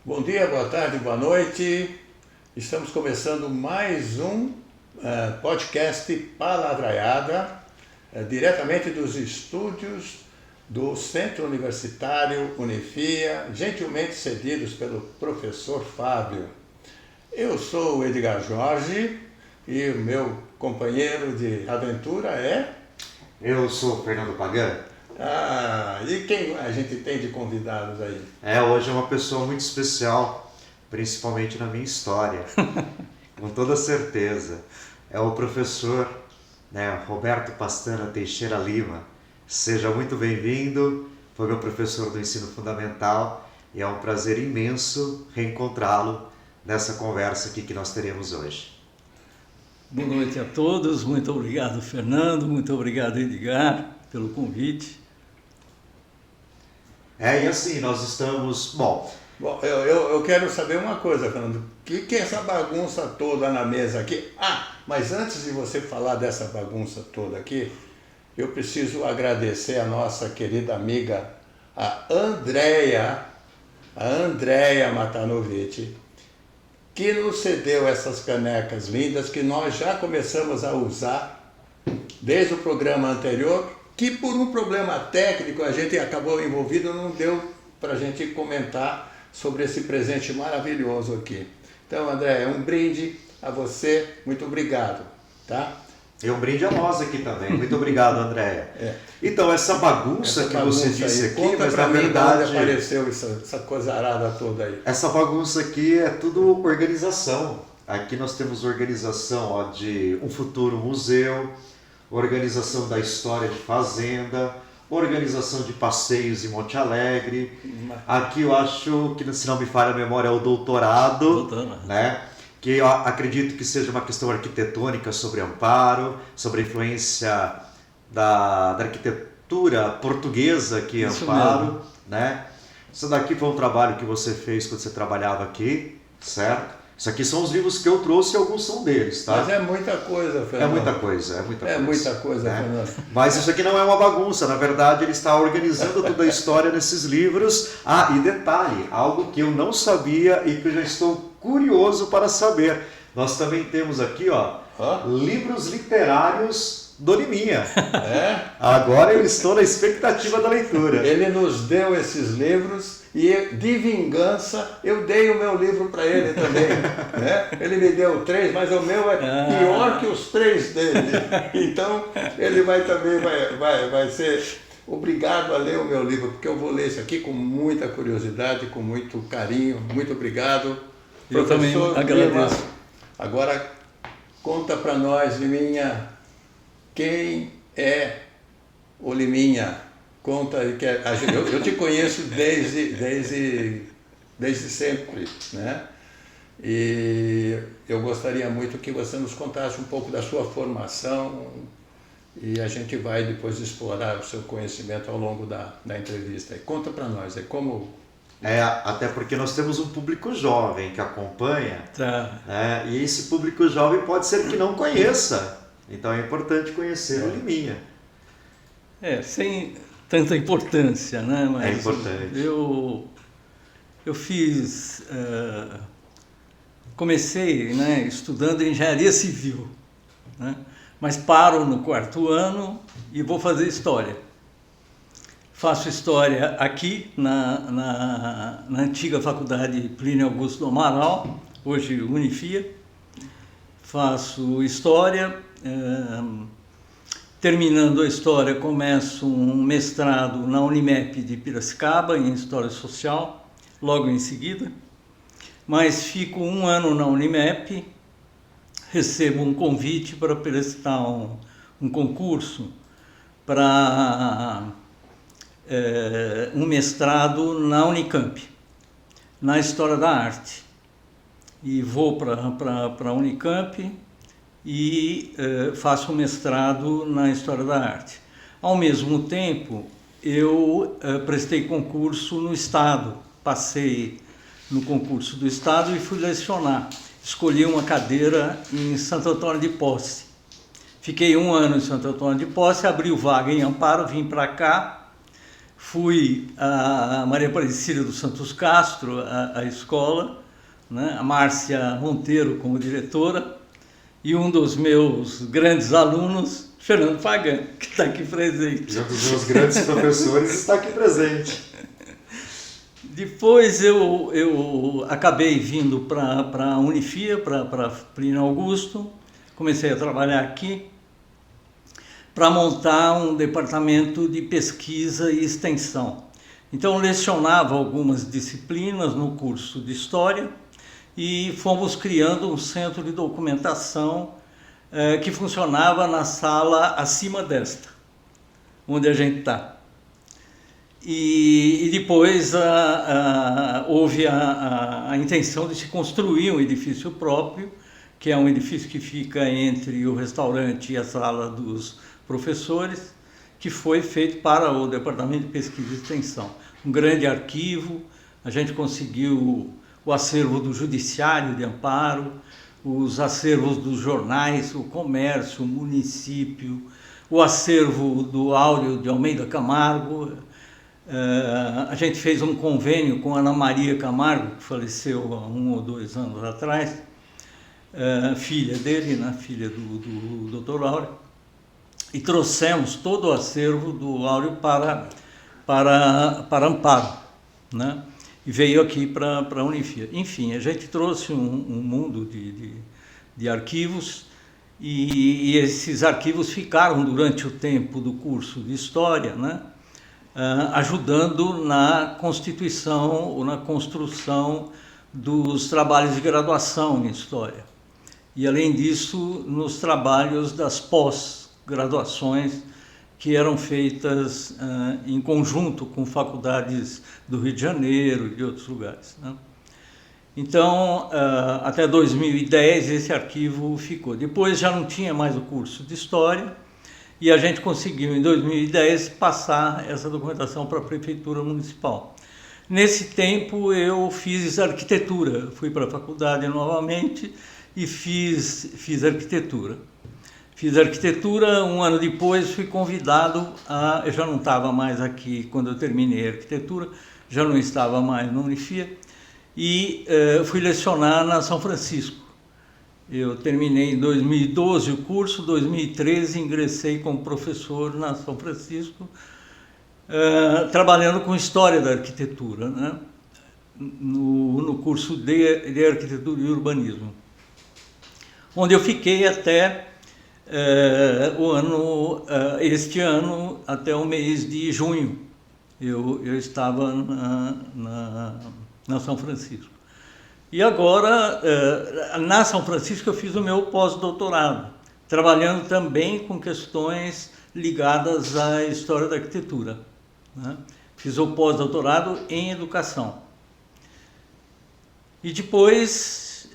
Bom dia, boa tarde, boa noite. Estamos começando mais um podcast Palavraiada, diretamente dos estúdios do Centro Universitário Unifia, gentilmente cedidos pelo professor Fábio. Eu sou o Edgar Jorge e o meu companheiro de aventura é... Eu sou o Fernando Pagan. E quem a gente tem de convidados aí? Hoje é uma pessoa muito especial, principalmente na minha história, com toda certeza. É o professor Roberto Pastana Teixeira Lima. Seja muito bem-vindo, foi meu professor do ensino fundamental e é um prazer imenso reencontrá-lo nessa conversa aqui que nós teremos hoje. Boa noite a todos, muito obrigado Fernando, muito obrigado Edgar pelo convite. E assim, nós estamos... Bom, eu quero saber uma coisa, Fernando. O que é essa bagunça toda na mesa aqui? Mas antes de você falar dessa bagunça toda aqui, eu preciso agradecer a nossa querida amiga, a Andréia Matanovic, que nos cedeu essas canecas lindas que nós já começamos a usar desde o programa anterior, que por um problema técnico a gente acabou envolvido, não deu para a gente comentar sobre esse presente maravilhoso aqui. Então, André, um brinde a você, muito obrigado, tá? E um brinde a nós aqui também, muito obrigado, Andréia. Então, essa bagunça que você disse aí, aqui, mas na verdade... Onde apareceu essa coisa arada toda aí? Essa bagunça aqui é tudo organização. Aqui nós temos organização de um futuro museu, organização da história de fazenda, organização de passeios em Monte Alegre. Aqui eu acho que, se não me falha a memória, é o doutorado, né? Que eu acredito que seja uma questão arquitetônica sobre Amparo, sobre a influência da arquitetura portuguesa aqui em Amparo, né? Isso daqui foi um trabalho que você fez quando você trabalhava aqui, certo? Isso aqui são os livros que eu trouxe e alguns são deles, tá? Mas é muita coisa, Fernando. É muita coisa, né? Fernando. Mas isso aqui não é uma bagunça, na verdade ele está organizando toda a história nesses livros. E detalhe, algo que eu não sabia e que eu já estou curioso para saber. Nós também temos aqui, livros literários do Liminha. Agora eu estou na expectativa da leitura. Ele nos deu esses livros e, de vingança, eu dei o meu livro para ele também. Né? Ele me deu 3, mas o meu é pior que os 3 dele. Então, ele vai ser obrigado a ler o meu livro, porque eu vou ler isso aqui com muita curiosidade, com muito carinho. Muito obrigado. Eu também agradeço. Lima, agora, conta para nós, Liminha, quem é o Liminha? Conta aí, que eu te conheço desde sempre, né? E eu gostaria muito que você nos contasse um pouco da sua formação e a gente vai depois explorar o seu conhecimento ao longo da entrevista. Conta para nós, como... Até porque nós temos um público jovem que acompanha, Tá. E esse público jovem pode ser que não conheça, então é importante conhecer o Liminha. Sem tanta importância, né? Mas é importante. Eu fiz... comecei estudando engenharia civil, né? Mas paro no 4º ano e vou fazer história. Faço história aqui na antiga faculdade Plínio Augusto do Amaral, hoje Unifia. Faço história, terminando a história começo um mestrado na Unimep de Piracicaba em História Social, logo em seguida. Mas fico 1 ano na Unimep, recebo um convite para prestar um concurso para... um mestrado na Unicamp, na História da Arte. E vou para a Unicamp e faço um mestrado na História da Arte. Ao mesmo tempo, eu prestei concurso no Estado, passei no concurso do Estado e fui lecionar. Escolhi uma cadeira em Santo Antônio de Posse. Fiquei 1 ano em Santo Antônio de Posse, abriu vaga em Amparo, vim para cá, fui a Maria Aparecida dos Santos Castro, a escola, né? A Márcia Monteiro como diretora, e um dos meus grandes alunos, Fernando Pagan, que está aqui presente. E um dos meus grandes professores está aqui presente. Depois eu acabei vindo para a Unifia, para Plínio Augusto, comecei a trabalhar aqui para montar um departamento de pesquisa e extensão. Então, eu lecionava algumas disciplinas no curso de História e fomos criando um centro de documentação que funcionava na sala acima desta, onde a gente está. E depois houve a intenção de se construir um edifício próprio, que é um edifício que fica entre o restaurante e a sala dos professores, que foi feito para o Departamento de Pesquisa e Extensão. Um grande arquivo, a gente conseguiu o acervo do Judiciário de Amparo, os acervos dos jornais, o Comércio, o Município, o acervo do Áureo de Almeida Camargo. A gente fez um convênio com Ana Maria Camargo, que faleceu há 1 ou 2 anos atrás, filha dele, né, filha do Dr. Áureo, e trouxemos todo o acervo do Áureo para Amparo, né? E veio aqui para a Unifia. Enfim, a gente trouxe um mundo de arquivos, e esses arquivos ficaram durante o tempo do curso de História, né? Ajudando na constituição ou na construção dos trabalhos de graduação em História. E, além disso, nos trabalhos das pós-graduações que eram feitas em conjunto com faculdades do Rio de Janeiro e de outros lugares, né? Então, até 2010, esse arquivo ficou. Depois já não tinha mais o curso de História, e a gente conseguiu, em 2010, passar essa documentação para a Prefeitura Municipal. Nesse tempo, eu fiz arquitetura. Fui para a faculdade novamente e fiz arquitetura. Fiz arquitetura, 1 ano depois fui convidado eu já não estava mais aqui quando eu terminei a arquitetura, já não estava mais na Unifia, e fui lecionar na São Francisco. Eu terminei em 2012 o curso, 2013 ingressei como professor na São Francisco, trabalhando com História da Arquitetura, né? No curso de Arquitetura e Urbanismo, onde eu fiquei até este ano, até o mês de junho. Eu estava na São Francisco. E agora, na São Francisco, eu fiz o meu pós-doutorado, trabalhando também com questões ligadas à história da arquitetura, né? Fiz o pós-doutorado em educação. E depois,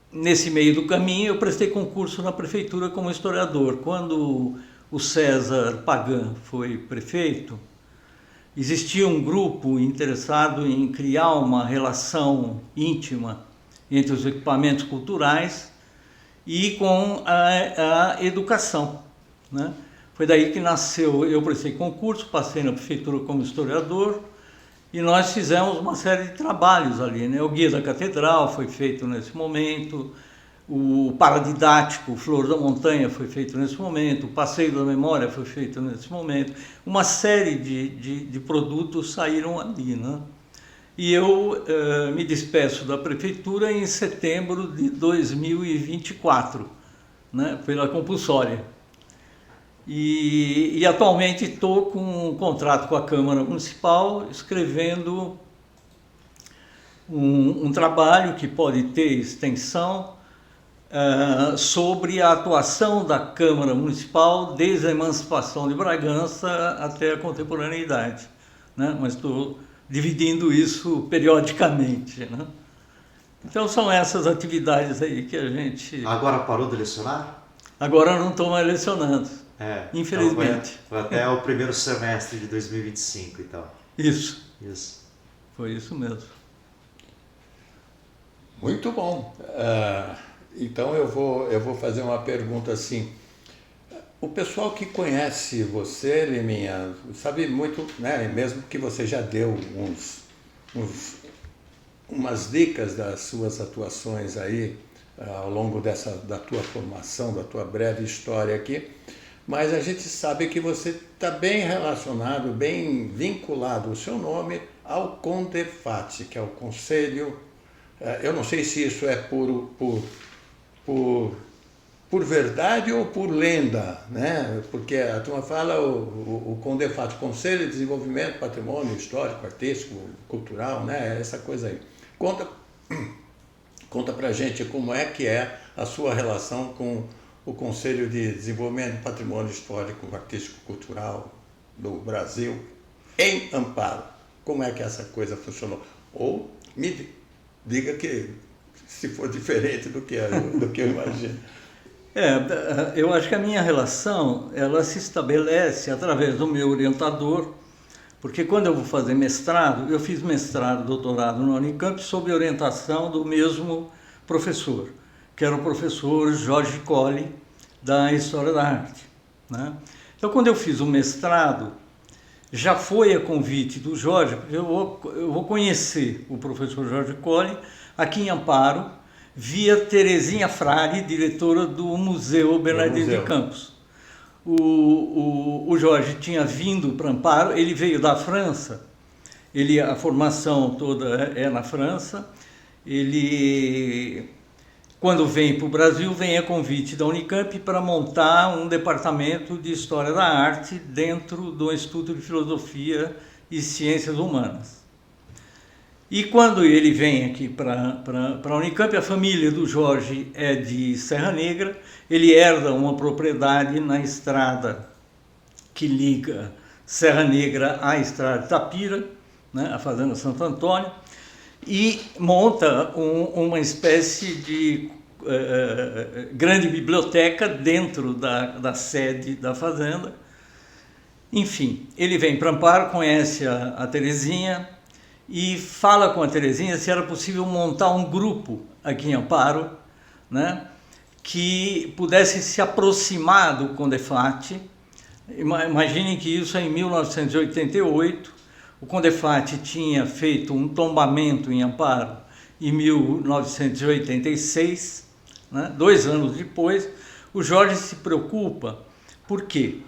nesse meio do caminho, eu prestei concurso na prefeitura como historiador. Quando o César Pagan foi prefeito, existia um grupo interessado em criar uma relação íntima entre os equipamentos culturais e com a educação, né? Foi daí que nasceu, eu prestei concurso, passei na prefeitura como historiador, e nós fizemos uma série de trabalhos ali, né? O Guia da Catedral foi feito nesse momento, o Paradidático, Flor da Montanha, foi feito nesse momento, o Passeio da Memória foi feito nesse momento. Uma série de produtos saíram ali, né? E eu me despeço da prefeitura em setembro de 2024, né? Pela compulsória. E atualmente estou com um contrato com a Câmara Municipal, escrevendo um trabalho que pode ter extensão sobre a atuação da Câmara Municipal desde a emancipação de Bragança até a contemporaneidade, né? Mas estou dividindo isso periodicamente, né? Então são essas atividades aí que a gente... Agora parou de lecionar? Agora não estou mais lecionando, infelizmente. Então foi até o primeiro semestre de 2025 e tal. Isso. Foi isso mesmo. Muito bom. Então eu vou fazer uma pergunta assim. O pessoal que conhece você, Liminha, sabe muito, né? Mesmo que você já deu umas dicas das suas atuações aí ao longo da tua formação, da tua breve história aqui, mas a gente sabe que você está bem relacionado, bem vinculado o seu nome ao CONDEFAT, que é o Conselho. Eu não sei se isso é por verdade ou por lenda, né? Porque a turma fala o CONDEFAT, Conselho de Desenvolvimento, Patrimônio Histórico, Artístico, Cultural, né? Essa coisa aí. Conta pra gente como é que é a sua relação com o Conselho de Desenvolvimento, Patrimônio Histórico, Artístico, Cultural do Brasil, em Amparo. Como é que essa coisa funcionou? Ou me diga que se for diferente do que eu imagino. Eu acho que a minha relação, ela se estabelece através do meu orientador, porque quando eu vou fazer mestrado, eu fiz mestrado, doutorado na Unicamp sob orientação do mesmo professor, que era o professor Jorge Colli, da História da Arte, né? Então, quando eu fiz o mestrado, já foi a convite do Jorge, porque eu vou conhecer o professor Jorge Colli aqui em Amparo, via Terezinha Frade, diretora do Museu Bernardino de Campos. O Jorge tinha vindo para Amparo, ele veio da França, a formação toda é na França, ele, quando vem para o Brasil, vem a convite da Unicamp para montar um departamento de História da Arte dentro do Instituto de Filosofia e Ciências Humanas. E quando ele vem aqui para a Unicamp, a família do Jorge é de Serra Negra, ele herda uma propriedade na estrada que liga Serra Negra à estrada de Tapira, né, a Fazenda Santo Antônio, e monta uma espécie de grande biblioteca dentro da sede da fazenda. Enfim, ele vem para Amparo, conhece a Terezinha, e fala com a Terezinha se era possível montar um grupo aqui em Amparo, né, que pudesse se aproximar do CONDEFAT. Imaginem que isso é em 1988, o CONDEFAT tinha feito um tombamento em Amparo em 1986, né, 2 anos depois. O Jorge se preocupa, por quê?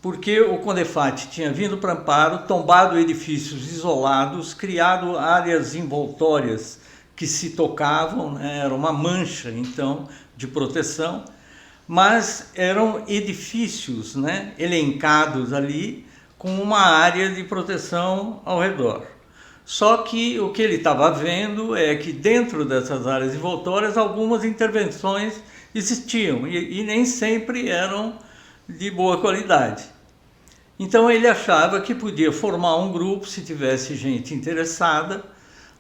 Porque o CONDEFAT tinha vindo para Amparo, tombado edifícios isolados, criado áreas envoltórias que se tocavam, né? Era uma mancha, então, de proteção, mas eram edifícios, né, elencados ali com uma área de proteção ao redor. Só que o que ele estava vendo é que dentro dessas áreas envoltórias algumas intervenções existiam e nem sempre eram de boa qualidade. Então ele achava que podia formar um grupo, se tivesse gente interessada,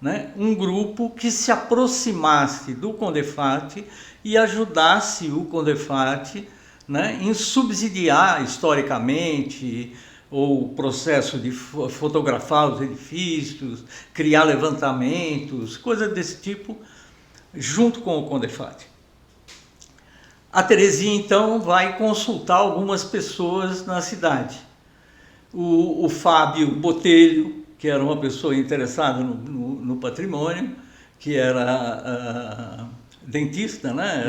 né? Um grupo que se aproximasse do CONDEFAT e ajudasse o CONDEFAT, né, em subsidiar historicamente o processo de fotografar os edifícios, criar levantamentos, coisas desse tipo, junto com o CONDEFAT. A Terezinha, então, vai consultar algumas pessoas na cidade. O Fábio Botelho, que era uma pessoa interessada no patrimônio, que era dentista, né?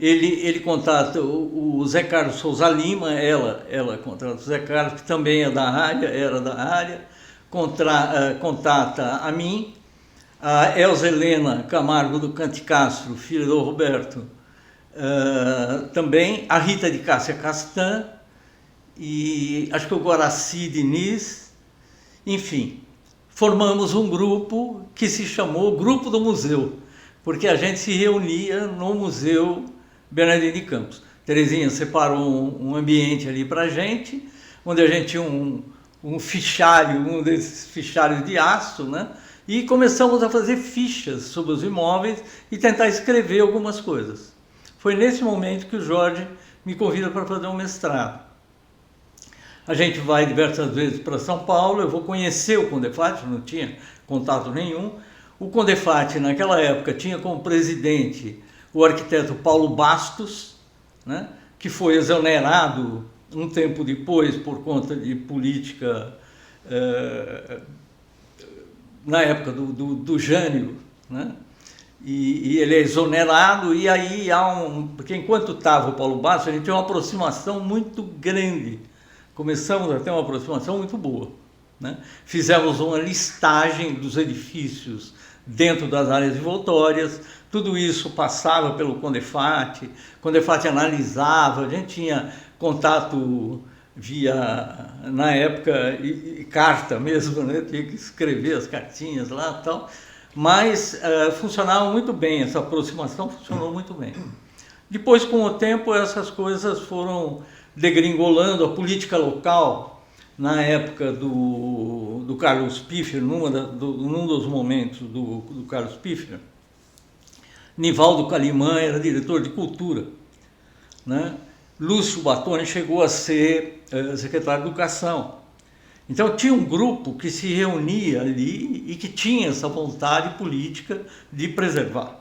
Ele contata o Zé Carlos Souza Lima, ela contrata o Zé Carlos, que também era da área, contata a mim, a Elza Helena Camargo do Cante Castro, filha do Roberto, também a Rita de Cássia Castan, e acho que o Guaraci Diniz, enfim, formamos um grupo que se chamou Grupo do Museu, porque a gente se reunia no Museu Bernardino de Campos. Terezinha separou um ambiente ali para a gente, onde a gente tinha um fichário, um desses fichários de aço, né? E começamos a fazer fichas sobre os imóveis e tentar escrever algumas coisas. Foi nesse momento que o Jorge me convida para fazer um mestrado. A gente vai diversas vezes para São Paulo, eu vou conhecer o CONDEFAT, não tinha contato nenhum. O CONDEFAT, naquela época, tinha como presidente o arquiteto Paulo Bastos, né, que foi exonerado um tempo depois por conta de política na época do Jânio, né? E ele é exonerado, e aí porque enquanto estava o Paulo Bastos, a gente tem uma aproximação muito grande, começamos a ter uma aproximação muito boa, né? Fizemos uma listagem dos edifícios dentro das áreas envoltórias, tudo isso passava pelo Condefat, o Condefat analisava, a gente tinha contato via, na época, e carta mesmo, né? Tinha que escrever as cartinhas lá e tal, mas funcionava muito bem, essa aproximação funcionou muito bem. Depois, com o tempo, essas coisas foram degringolando, a política local, na época do Carlos Piffer, num dos momentos do Carlos Piffer, Nivaldo Calimã era diretor de cultura, né? Lúcio Battoni chegou a ser secretário de educação. Então tinha um grupo que se reunia ali e que tinha essa vontade política de preservar.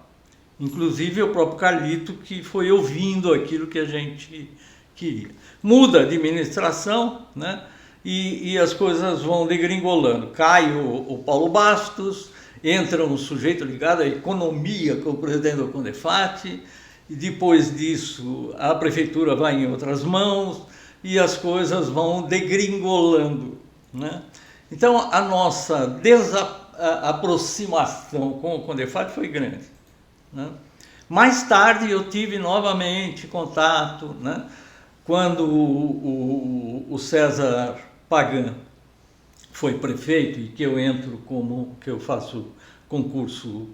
Inclusive o próprio Carlito, que foi ouvindo aquilo que a gente queria. Muda a administração, né? E as coisas vão degringolando. Cai o Paulo Bastos, entra um sujeito ligado à economia, como presidente do Condefat, e depois disso a prefeitura vai em outras mãos e as coisas vão degringolando, né? Então a nossa aproximação com o Condefat foi grande, né? Mais tarde eu tive novamente contato, né? Quando o César Pagan foi prefeito e que eu entro que eu faço concurso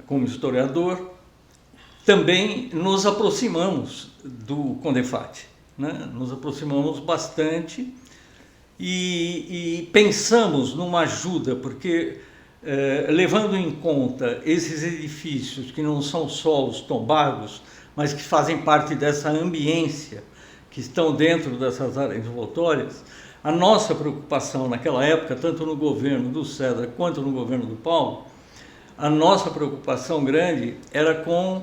como historiador, também nos aproximamos do Condefat, né? Nos aproximamos bastante e pensamos numa ajuda, porque levando em conta esses edifícios que não são só os tombados, mas que fazem parte dessa ambiência, que estão dentro dessas áreas envoltórias, a nossa preocupação naquela época, tanto no governo do César quanto no governo do Paulo, a nossa preocupação grande era com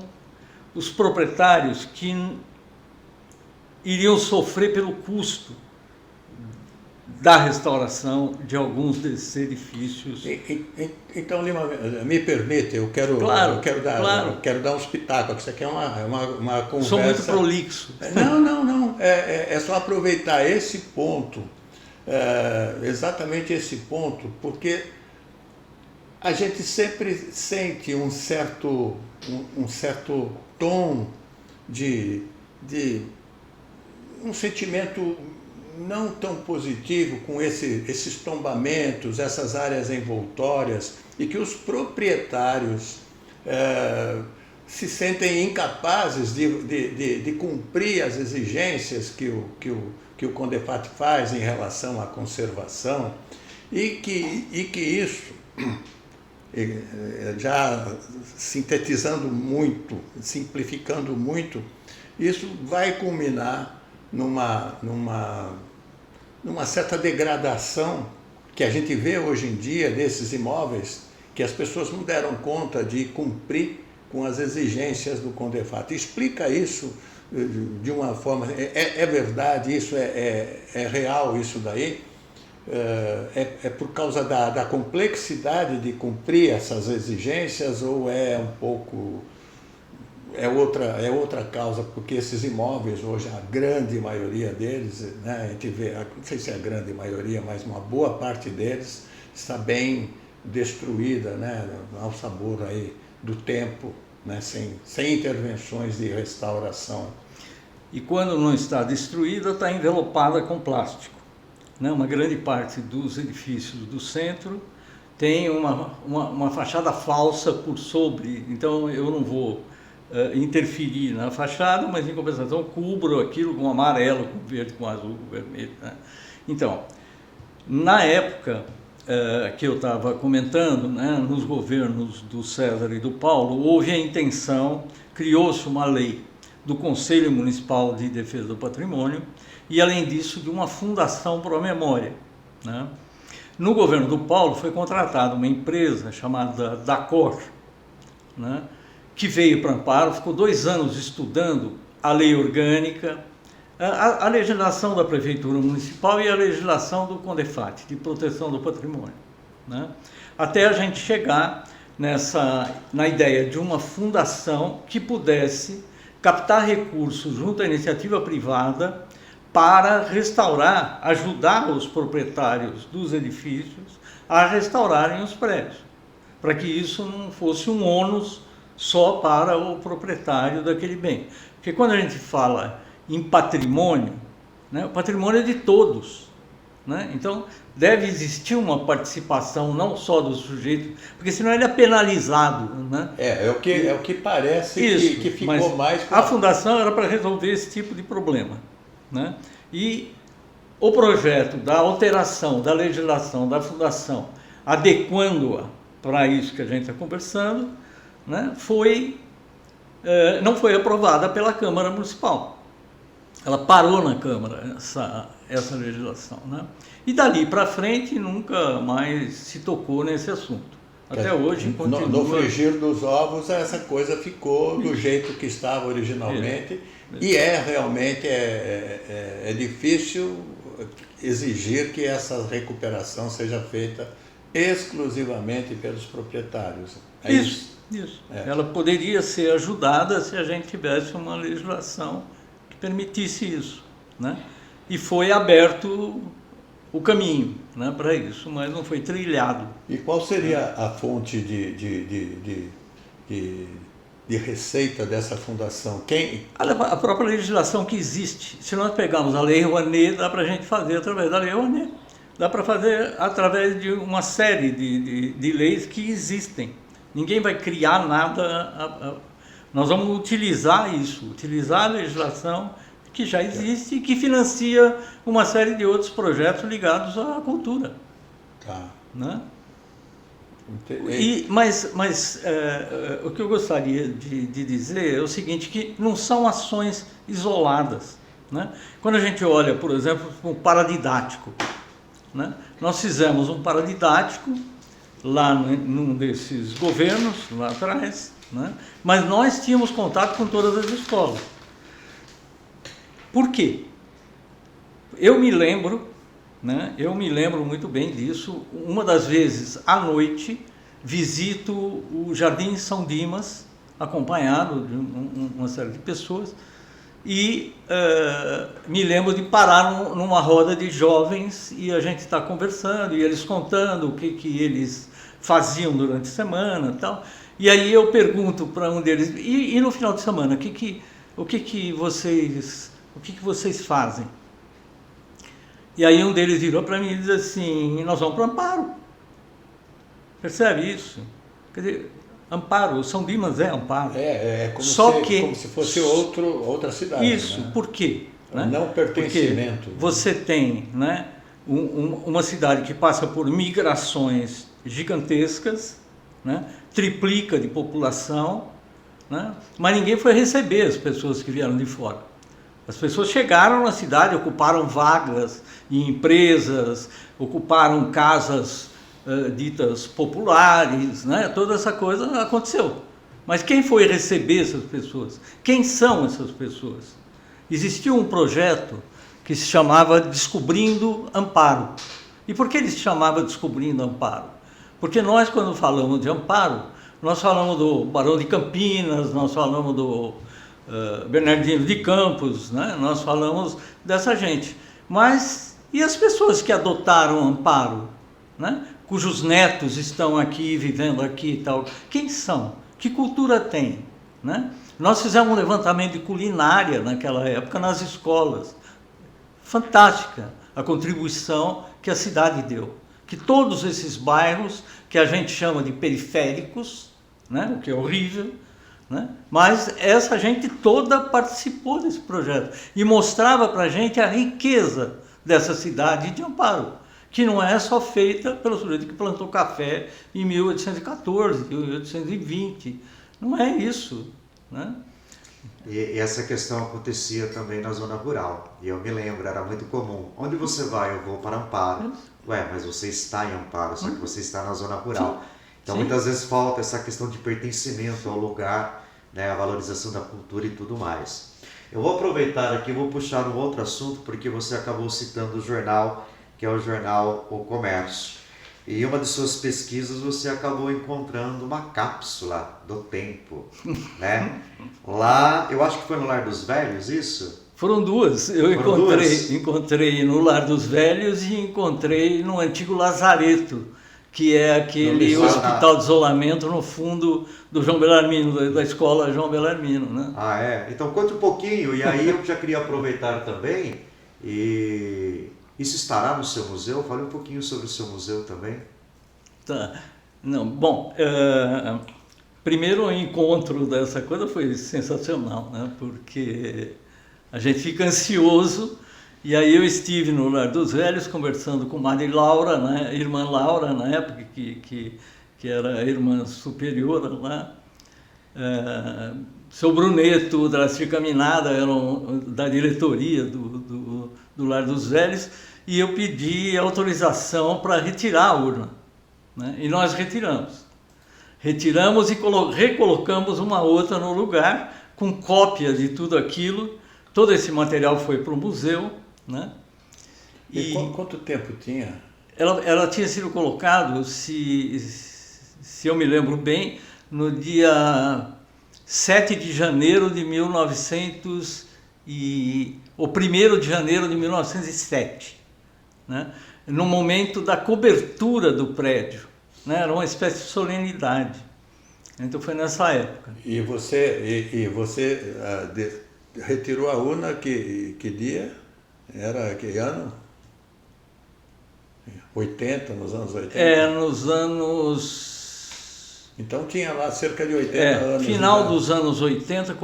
os proprietários que iriam sofrer pelo custo da restauração de alguns desses edifícios. Então, Lima, me permite, eu quero dar uns pitacos. Isso aqui é uma conversa... Sou muito prolixo. Não. É só aproveitar esse ponto, exatamente esse ponto, porque a gente sempre sente um certo tom de um sentimento não tão positivo com esses tombamentos, essas áreas envoltórias, e que os proprietários se sentem incapazes de cumprir as exigências que o Condefat faz em relação à conservação, e que isso, já sintetizando muito, simplificando muito, isso vai culminar numa certa degradação que a gente vê hoje em dia desses imóveis, que as pessoas não deram conta de cumprir com as exigências do Condefat. Explica isso de uma forma... É verdade, isso é real, isso daí? É por causa da complexidade de cumprir essas exigências, ou é um pouco... É outra causa, porque esses imóveis hoje, a grande maioria deles, né, a gente vê, não sei se é a grande maioria, mas uma boa parte deles está bem destruída, né, ao sabor aí do tempo, né, sem intervenções de restauração. E quando não está destruída, está envelopada com plástico, né? Uma grande parte dos edifícios do centro tem uma fachada falsa por sobre, então eu não vou interferir na fachada, mas em compensação cubro aquilo com amarelo, com verde, com azul, com vermelho, né? Então, na época que eu estava comentando, né, nos governos do César e do Paulo, houve a intenção, criou-se uma lei do Conselho Municipal de Defesa do Patrimônio e, além disso, de uma fundação para a memória, né? No governo do Paulo foi contratada uma empresa chamada Dacor, né, que veio para Amparo, ficou 2 anos estudando a lei orgânica, a legislação da Prefeitura Municipal e a legislação do CONDEFAT, de proteção do patrimônio, né? Até a gente chegar na ideia de uma fundação que pudesse captar recursos junto à iniciativa privada para restaurar, ajudar os proprietários dos edifícios a restaurarem os prédios, para que isso não fosse um ônus só para o proprietário daquele bem. Porque quando a gente fala em patrimônio, né, o patrimônio é de todos, né? Então deve existir uma participação não só do sujeito, porque senão ele é penalizado, né? É o que parece Isso, que ficou mais... A fundação era para resolver esse tipo de problema, né? E o projeto da alteração da legislação da fundação, adequando-a para isso que a gente está conversando, né, não foi aprovada pela Câmara Municipal. Ela parou na Câmara, essa legislação, né? E dali para frente nunca mais se tocou nesse assunto. Até hoje continua... No frigir dos ovos, essa coisa ficou do jeito que estava originalmente. E realmente é difícil exigir que essa recuperação seja feita exclusivamente pelos proprietários. Isso. Ela poderia ser ajudada se a gente tivesse uma legislação que permitisse isso, né? E foi aberto o caminho, né, para isso, mas não foi trilhado. E qual seria a fonte de receita dessa fundação? A própria legislação que existe. Se nós pegarmos a Lei Rouanet, dá para a gente fazer através da Lei Rouanet. Dá para fazer através de uma série de leis que existem. Ninguém vai criar nada. Nós vamos utilizar isso, utilizar a legislação que já existe e que financia uma série de outros projetos ligados à cultura. Tá. Né? Mas o que eu gostaria de dizer é o seguinte, que não são ações isoladas, né? Quando a gente olha, por exemplo, para o paradidático, né? Nós fizemos um paradidático lá num desses governos, lá atrás, né? Mas nós tínhamos contato com todas as escolas. Por quê? Eu me lembro muito bem disso. Uma das vezes, à noite, visito o Jardim São Dimas, acompanhado de uma série de pessoas, e me lembro de parar numa roda de jovens e a gente está conversando, e eles contando o que eles faziam durante a semana e tal. E aí eu pergunto para um deles, e no final de semana, o que vocês fazem? E aí um deles virou para mim e disse assim, nós vamos para o Amparo. Percebe isso? Quer dizer, Amparo, São Dimas é Amparo. Como se fosse outra cidade. Isso, né? Por quê? Né? Não pertencimento. Porque você tem, né, uma cidade que passa por migrações gigantescas, né, triplica de população, né, mas ninguém foi receber as pessoas que vieram de fora. As pessoas chegaram na cidade, ocuparam vagas em empresas, ocuparam casas ditas populares, né? Toda essa coisa aconteceu. Mas quem foi receber essas pessoas? Quem são essas pessoas? Existia um projeto que se chamava Descobrindo Amparo. E por que ele se chamava Descobrindo Amparo? Porque nós, quando falamos de Amparo, nós falamos do Barão de Campinas, nós falamos do Bernardino de Campos, né? Nós falamos dessa gente. Mas e as pessoas que adotaram Amparo, né? Cujos netos estão aqui, vivendo aqui e tal? Quem são? Que cultura tem? Né? Nós fizemos um levantamento de culinária naquela época nas escolas. Fantástica a contribuição que a cidade deu. Que todos esses bairros, que a gente chama de periféricos, né? O que é horrível, né? Mas essa gente toda participou desse projeto e mostrava para a gente a riqueza dessa cidade de Amparo, que não é só feita pelo sujeito que plantou café em 1814, 1820. Não é isso, né? E essa questão acontecia também na zona rural. E eu me lembro, era muito comum. Onde você vai? Eu vou para Amparo. Ué, mas você está em Amparo, só que você está na zona rural. Então muitas vezes falta essa questão de pertencimento ao lugar. né, a valorização da cultura e tudo mais. Eu vou aproveitar aqui, vou puxar um outro assunto, porque você acabou citando o jornal, que é o jornal O Comércio. E em uma de suas pesquisas você acabou encontrando uma cápsula do tempo, né? Lá, eu acho que foi no Lar dos Velhos, isso? Foram duas. Encontrei no Lar dos Velhos e encontrei no antigo Lazareto, que é aquele hospital de isolamento no fundo do João Bellarmino, da escola João Bellarmino, né? Ah, é? Então conte um pouquinho, e aí eu já queria aproveitar também, e isso estará no seu museu? Fale um pouquinho sobre o seu museu também. Tá. Não, bom, primeiro o encontro dessa coisa foi sensacional, né? Porque a gente fica ansioso, e aí eu estive no Lar dos Velhos conversando com Mari Laura, né? Irmã Laura, na época, que era a irmã superior lá. Seu Bruneto, Dracir Caminada eram da diretoria do Lar dos Velhos, e eu pedi autorização para retirar a urna, né? E nós retiramos e recolocamos uma outra no lugar, com cópia de tudo aquilo. Todo esse material foi para o museu, né? E quanto tempo tinha? Ela tinha sido colocada, se eu me lembro bem, no dia 7 de janeiro de 1900 ou 1º de janeiro de 1907, né? No momento da cobertura do prédio, né? Era uma espécie de solenidade. Então foi nessa época. E você retirou a urna que dia? Era que ano? 80, nos anos 80? Nos anos... Então tinha lá cerca de 80 anos. Final dos anos 80,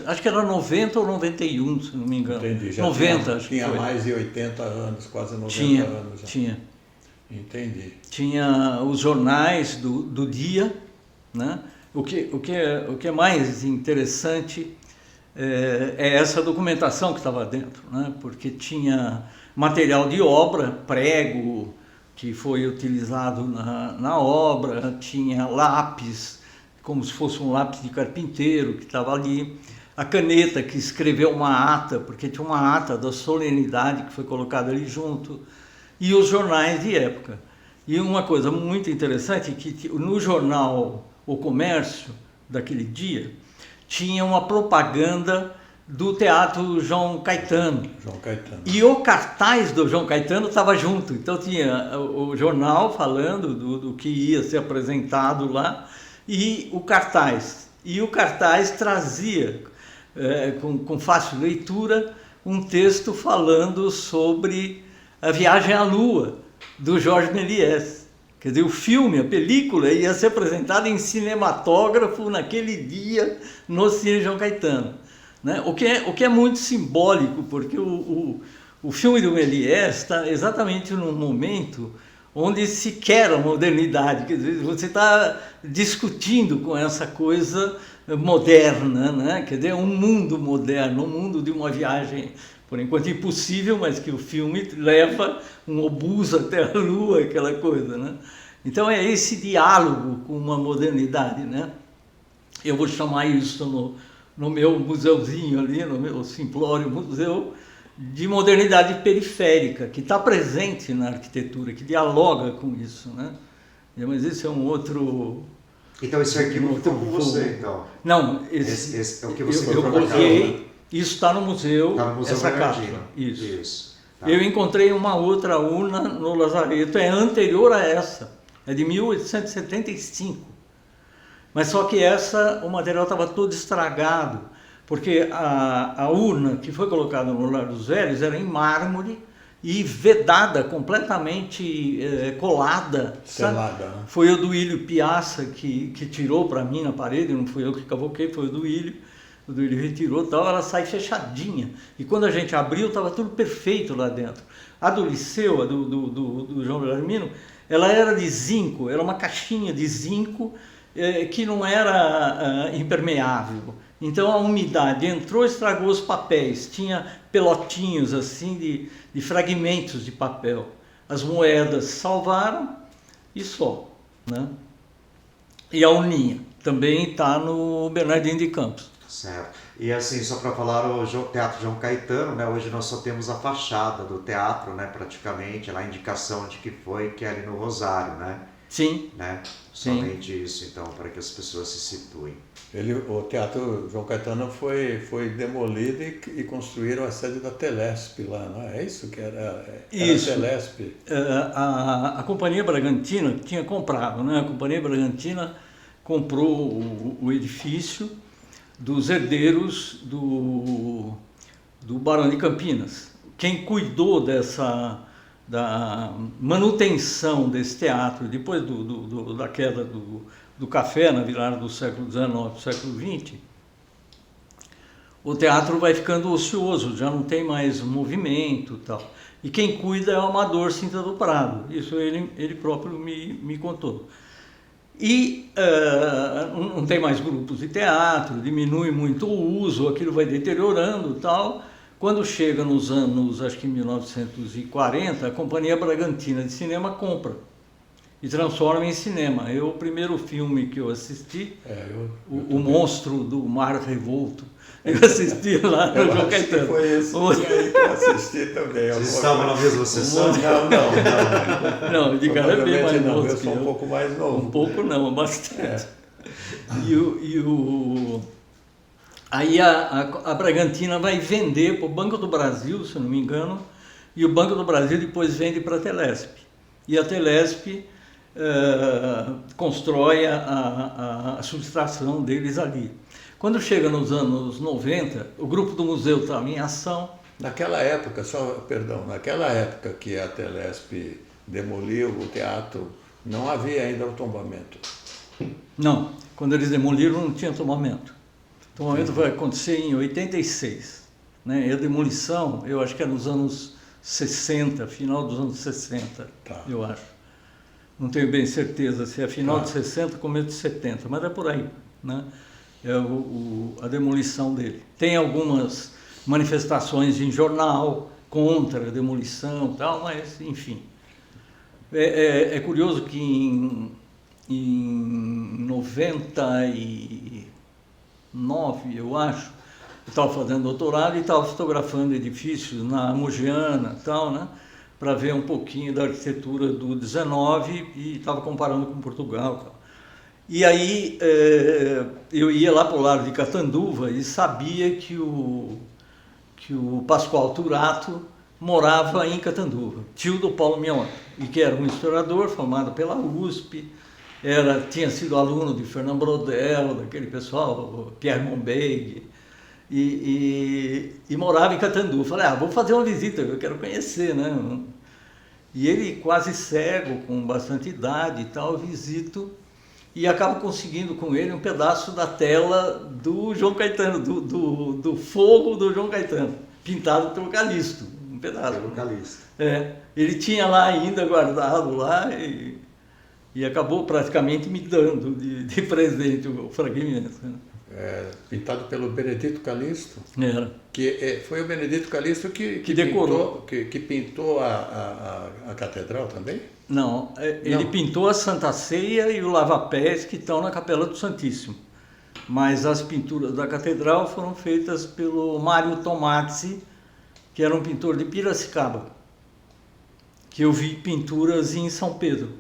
acho que era 90 ou 91, se não me engano. Entendi, já 90, acho tinha que foi. Mais de 80 anos, quase 90 anos já. Tinha. Entendi. Tinha os jornais do dia, né? O que é mais interessante é essa documentação que estava dentro, né? Porque tinha material de obra, prego que foi utilizado na obra, tinha lápis, como se fosse um lápis de carpinteiro que estava ali, a caneta que escreveu uma ata, porque tinha uma ata da solenidade que foi colocada ali junto, e os jornais de época. E uma coisa muito interessante é que no jornal O Comércio, daquele dia, tinha uma propaganda do Teatro João Caetano. E o cartaz do João Caetano estava junto. Então tinha o jornal falando do que ia ser apresentado lá e o cartaz. E o cartaz trazia, com fácil leitura, um texto falando sobre a viagem à Lua, do Georges Méliès. Quer dizer, o filme, a película, ia ser apresentada em cinematógrafo naquele dia no Cine João Caetano. Né? O que é muito simbólico, porque o filme do Méliès está exatamente num momento onde se quer a modernidade. Quer dizer, você está discutindo com essa coisa moderna, né? Quer dizer, um mundo moderno, um mundo de uma viagem, por enquanto impossível, mas que o filme leva um obus até a Lua, aquela coisa, né? Então é esse diálogo com uma modernidade, né? Eu vou chamar isso no meu museuzinho ali, no meu simplório museu, de modernidade periférica, que está presente na arquitetura, que dialoga com isso, né? Mas esse é um outro... Então esse arquivo ficou com você, então? Não, esse é o que você eu coloquei, isso está no museu, essa cápsula. Isso. Tá. Eu encontrei uma outra urna no Lazareto, é anterior a essa, é de 1875. Mas só que o material estava todo estragado, porque a urna que foi colocada no Lar dos Velhos era em mármore e vedada, completamente colada. Selada. Né? Foi o Duílio Piazza que tirou para mim na parede, não fui eu que cavoquei, foi o Duílio retirou, tal, ela sai fechadinha. E quando a gente abriu, estava tudo perfeito lá dentro. A do Liceu, a do João Bellarmino, ela era de zinco, era uma caixinha de zinco, que não era impermeável. Então a umidade entrou, estragou os papéis, tinha pelotinhos assim de fragmentos de papel. As moedas salvaram e só, né? E a urninha também está no Bernardino de Campos. Certo. E assim, só para falar, o Teatro João Caetano, né, hoje nós só temos a fachada do teatro, né, praticamente, lá a indicação de que foi, que é ali no Rosário, né? Sim. Né? Sim. Somente isso, então, para que as pessoas se situem. O Teatro João Caetano foi demolido e construíram a sede da Telesp lá, não é? É isso que era Isso. A Telesp. A Companhia Bragantina tinha comprado, né? A Companhia Bragantina comprou o edifício dos herdeiros do Barão de Campinas. Quem cuidou da manutenção desse teatro, depois da queda do café na virada do século XIX para o século XX, o teatro vai ficando ocioso, já não tem mais movimento e tal. E quem cuida é o Amador Sintra do Prado, isso ele próprio me contou. E não tem mais grupos de teatro, diminui muito o uso, aquilo vai deteriorando e tal. Quando chega nos anos, acho que 1940, a Companhia Bragantina de Cinema compra e transforma em cinema. O primeiro filme que eu assisti, o Monstro do Mar Revolto, eu assisti lá no João Caetano. Foi esse aí que eu assisti também. Vocês estavam na mesma sessão? Não, de cara é bem mais novo. Eu sou um pouco mais novo. Um pouco não, bastante. Aí a Bragantina vai vender para o Banco do Brasil, se eu não me engano, e o Banco do Brasil depois vende para a Telesp. E a Telesp constrói a subtração deles ali. Quando chega nos anos 90, o grupo do museu estava em ação. Naquela época que a Telesp demoliu o teatro, não havia ainda o tombamento. Não, quando eles demoliram não tinha tombamento. O tombamento vai acontecer em 86. Né? E a demolição, eu acho que é nos anos 60, final dos anos 60, eu acho. Não tenho bem certeza se é final de 60, começo de 70, mas é por aí, né? É a demolição dele. Tem algumas manifestações em jornal contra a demolição e tal, mas enfim. É curioso que em 99, eu acho, eu estava fazendo doutorado e estava fotografando edifícios na Mogiana e tal, né? Para ver um pouquinho da arquitetura do 19 e estava comparando com Portugal e tal. E aí eu ia lá para o Largo de Catanduva e sabia que o Pascoal Turato morava em Catanduva, tio do Paulo Mionta, e que era um historiador formado pela USP, tinha sido aluno de Fernand Braudel, daquele pessoal, Pierre Monbeg, e morava em Catanduva. Falei, vou fazer uma visita, eu quero conhecer, né? E ele, quase cego, com bastante idade e tal, visito e acabo conseguindo com ele um pedaço da tela do João Caetano, do fogo do João Caetano, pintado pelo Calixto, um pedaço. Pelo Calixto. Ele tinha lá ainda guardado lá e acabou praticamente me dando de presente o fragmento. Né? Pintado pelo Benedito Calixto. Era. Que foi o Benedito Calixto que decorou. Que pintou a catedral também? Não, ele pintou a Santa Ceia e o Lava-Pés que estão na Capela do Santíssimo. Mas as pinturas da catedral foram feitas pelo Mário Tomazzi, que era um pintor de Piracicaba, que eu vi pinturas em São Pedro,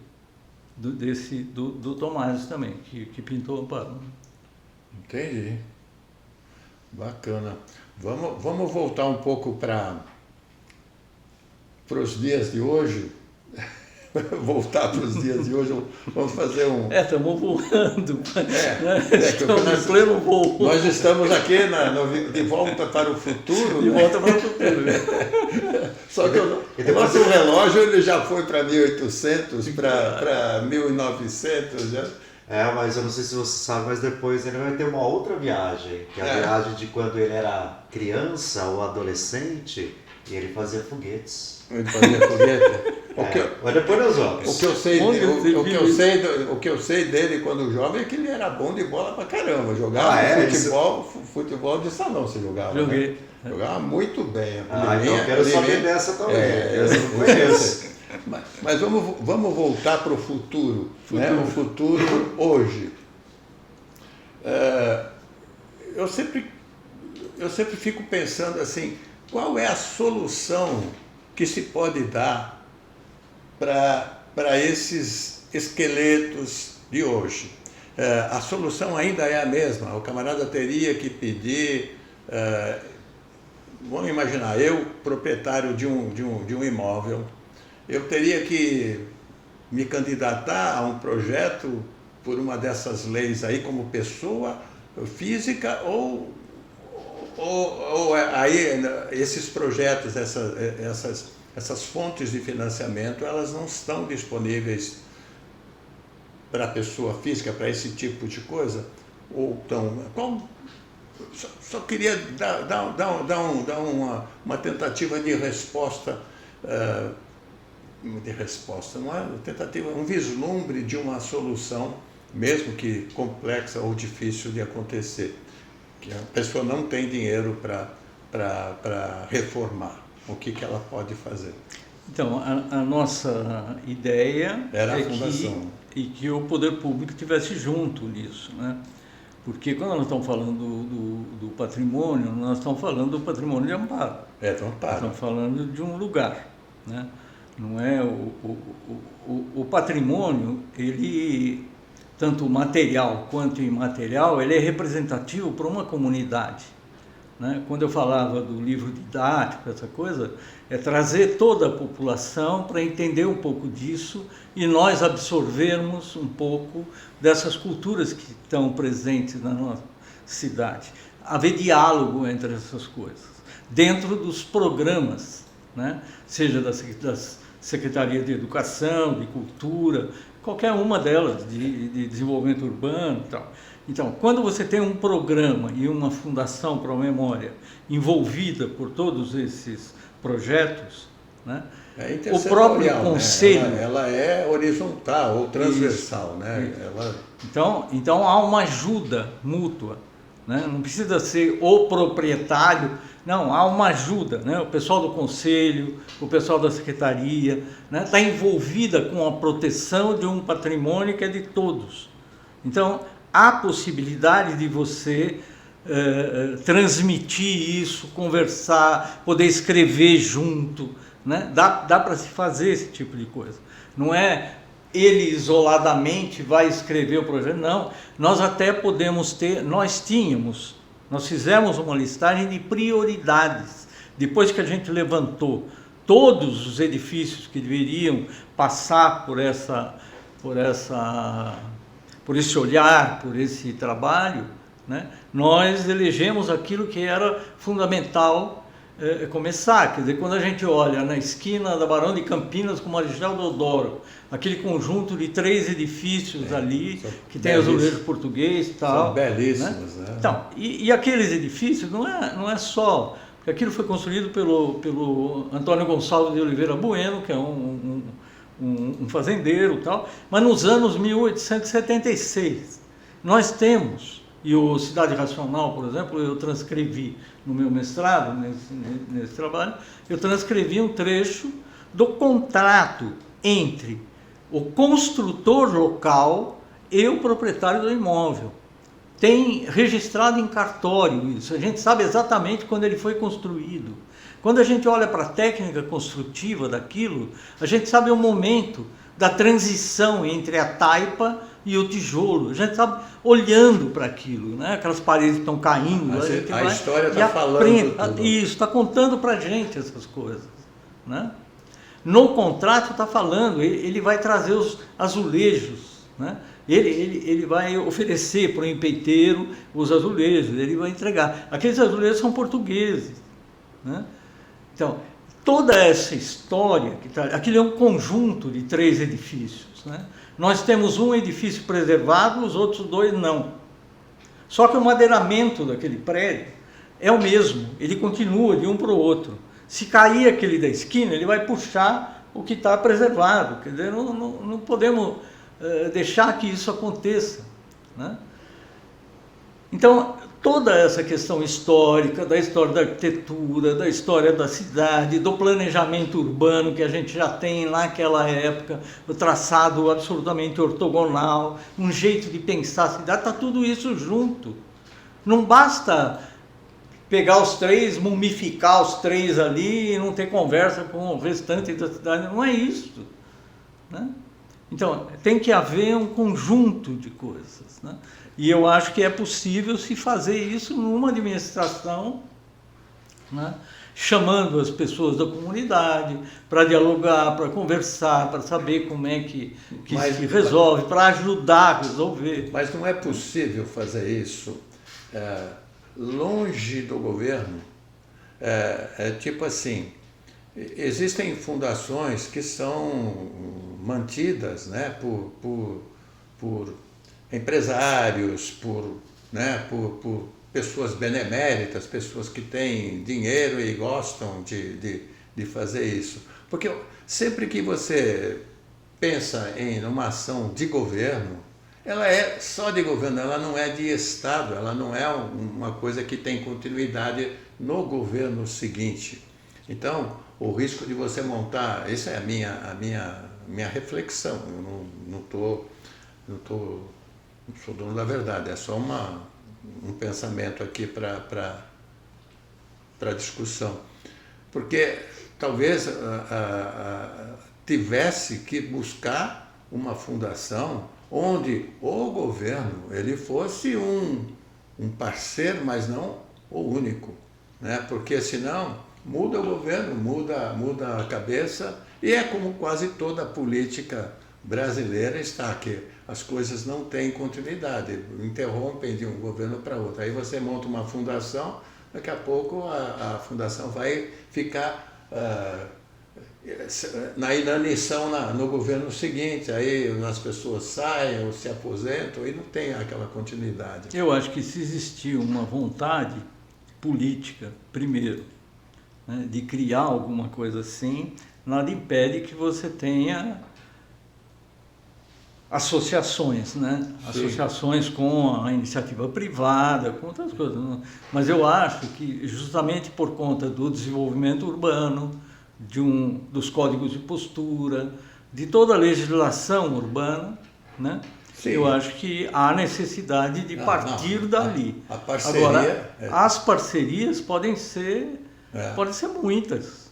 do Tomazzi também, que pintou o Amparo. Entendi. Bacana. Vamos voltar um pouco para os dias de hoje. Voltar para os dias de hoje, vamos fazer um... Estamos voando. Estamos em pleno voo. Nós estamos aqui de volta para o futuro. De volta para o futuro. Só que o nosso relógio ele já foi para 1800, para 1900 já. Mas eu não sei se você sabe, mas depois ele vai ter uma outra viagem, que é a viagem de quando ele era criança ou adolescente e ele fazia foguetes. Ele fazia foguete? Mas depois nós vamos. O que eu sei dele quando jovem é que ele era bom de bola pra caramba. Jogava futebol de salão, você jogava. Joguei. Né? Jogava muito bem. Então eu quero saber dessa também. Eu não conheço. Mas vamos voltar para o futuro, né? O futuro hoje. eu sempre fico pensando assim, qual é a solução que se pode dar para esses esqueletos de hoje? A solução ainda é a mesma, o camarada teria que pedir, vamos imaginar, eu, proprietário de um imóvel, eu teria que me candidatar a um projeto por uma dessas leis aí como pessoa física ou aí esses projetos, essas fontes de financiamento, elas não estão disponíveis para a pessoa física, para esse tipo de coisa? Ou então, só queria dar uma tentativa de resposta, não é uma tentativa, um vislumbre de uma solução, mesmo que complexa ou difícil de acontecer, que a pessoa não tem dinheiro para reformar. O que ela pode fazer? Então, a nossa ideia era a é fundação. que o poder público estivesse junto nisso, né? Porque quando nós estamos falando do patrimônio, nós estamos falando do patrimônio de amparo. Do amparo. Estamos falando de um lugar, né? Não é o patrimônio, ele, tanto material quanto imaterial, ele é representativo para uma comunidade, né? Quando eu falava do livro didático, essa coisa, é trazer toda a população para entender um pouco disso e nós absorvermos um pouco dessas culturas que estão presentes na nossa cidade. Haver diálogo entre essas coisas, dentro dos programas, né? Seja das Secretaria de Educação, de Cultura, qualquer uma delas, de desenvolvimento urbano e tal. Então, quando você tem um programa e uma fundação para a memória envolvida por todos esses projetos, né? O próprio conselho... Né? Ela é horizontal ou transversal. Isso, né? Isso. Então há uma ajuda mútua, né? Não precisa ser o proprietário, não, há uma ajuda, né? O pessoal do conselho, o pessoal da secretaria, né? Está envolvida com a proteção de um patrimônio que é de todos. Então, há possibilidade de você transmitir isso, conversar, poder escrever junto, né? Dá para se fazer esse tipo de coisa. Não é ele isoladamente vai escrever o projeto, não. Nós até podemos ter, nós fizemos uma listagem de prioridades. Depois que a gente levantou todos os edifícios que deveriam passar por esse olhar, por esse trabalho, né? Nós elegemos aquilo que era fundamental começar. Quer dizer, quando a gente olha na esquina da Barão de Campinas com Marechal Deodoro, aquele conjunto de 3 edifícios ali, que tem azulejo português e tal. São belíssimos, né? Então, e aqueles edifícios não é só... Porque aquilo foi construído pelo Antônio Gonçalves de Oliveira Bueno, que é um fazendeiro e tal, mas nos anos 1876 nós temos, e o Cidade Racional, por exemplo, eu transcrevi no meu mestrado, nesse trabalho, eu transcrevi um trecho do contrato entre o construtor local e o proprietário do imóvel. Tem registrado em cartório isso, a gente sabe exatamente quando ele foi construído. Quando a gente olha para a técnica construtiva daquilo, a gente sabe o momento da transição entre a taipa e o tijolo. A gente sabe olhando para aquilo, né? Aquelas paredes que estão caindo. A história está falando tudo. Isso, está contando para a gente essas coisas, né? No contrato está falando, ele vai trazer os azulejos, né? Ele vai oferecer para o empreiteiro os azulejos, ele vai entregar. Aqueles azulejos são portugueses, né? Então, toda essa história, aquilo é um conjunto de 3 edifícios, né? Nós temos um edifício preservado, os outros 2 não. Só que o madeiramento daquele prédio é o mesmo, ele continua de um para o outro. Se cair aquele da esquina, ele vai puxar o que está preservado. Quer dizer, não podemos deixar que isso aconteça, né? Então, toda essa questão histórica, da história da arquitetura, da história da cidade, do planejamento urbano que a gente já tem naquela época, o traçado absolutamente ortogonal, um jeito de pensar a cidade, está tudo isso junto. Não basta pegar os três, mumificar os três ali e não ter conversa com o restante da cidade, não é isso, né? Então, tem que haver um conjunto de coisas, né? E eu acho que é possível se fazer isso numa administração, né? Chamando as pessoas da comunidade para dialogar, para conversar, para saber como é que se resolve, para ajudar a resolver. Mas não é possível fazer isso longe do governo. Tipo assim, existem fundações que são mantidas, né, por empresários, por pessoas beneméritas, pessoas que têm dinheiro e gostam de fazer isso. Porque sempre que você pensa em uma ação de governo, ela é só de governo, ela não é de Estado, ela não é uma coisa que tem continuidade no governo seguinte. Então, o risco de você montar, essa é a minha reflexão, eu não sou dono da verdade, é só um pensamento aqui para discussão. Porque talvez tivesse que buscar uma fundação onde o governo ele fosse um parceiro, mas não o único, né? Porque senão muda o governo, muda a cabeça, e é como quase toda a política brasileira está, que as coisas não têm continuidade, interrompem de um governo para outro. Aí você monta uma fundação, daqui a pouco a fundação vai ficar na inanição no governo seguinte, aí as pessoas saem ou se aposentam e não tem aquela continuidade. Eu acho que se existir uma vontade política, primeiro, né, de criar alguma coisa assim, nada impede que você tenha associações, né? Sim. Associações com a iniciativa privada, com outras coisas. Mas eu acho que justamente por conta do desenvolvimento urbano, dos códigos de postura, de toda a legislação urbana, né? Sim. Eu acho que há necessidade de partir dali. A parceria... Agora, as parcerias podem ser muitas,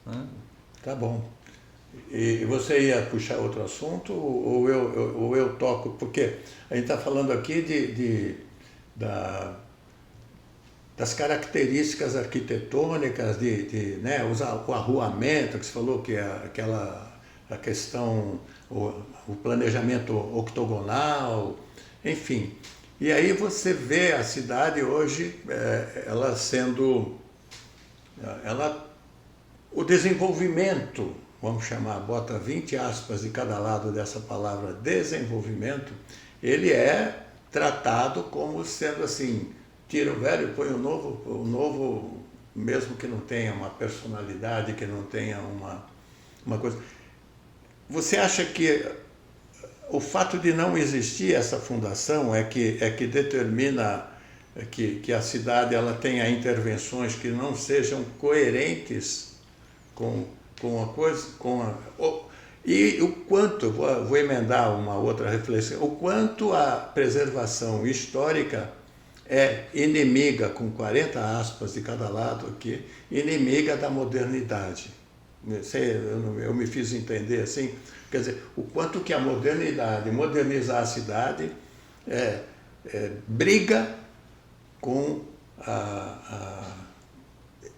né? Tá bom. E você ia puxar outro assunto ou eu toco? Porque a gente está falando aqui das características arquitetônicas, né, o arruamento, que você falou que é a questão, o planejamento octogonal, enfim. E aí você vê a cidade hoje, ela sendo... o desenvolvimento, vamos chamar, bota 20 aspas de cada lado dessa palavra desenvolvimento, ele é tratado como sendo assim, tira o velho, põe o novo, mesmo que não tenha uma personalidade, que não tenha uma coisa. Você acha que o fato de não existir essa fundação é que determina que a cidade ela tenha intervenções que não sejam coerentes com a coisa, e o quanto, vou emendar uma outra reflexão, o quanto a preservação histórica é inimiga, com 40 aspas de cada lado aqui, inimiga da modernidade. Eu me fiz entender assim, quer dizer, o quanto que a modernidade, modernizar a cidade, briga com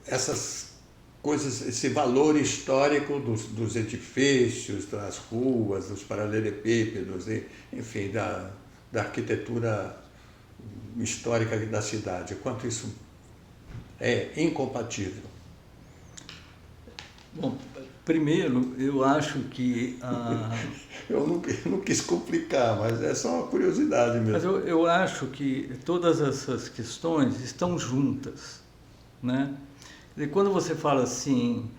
essas coisas, esse valor histórico dos edifícios, das ruas, dos paralelepípedos, enfim, da arquitetura histórica da cidade. Quanto isso é incompatível? Bom, primeiro, eu acho que... Eu não quis complicar, mas é só uma curiosidade mesmo. Mas eu acho que todas essas questões estão juntas, né? E quando você fala assim,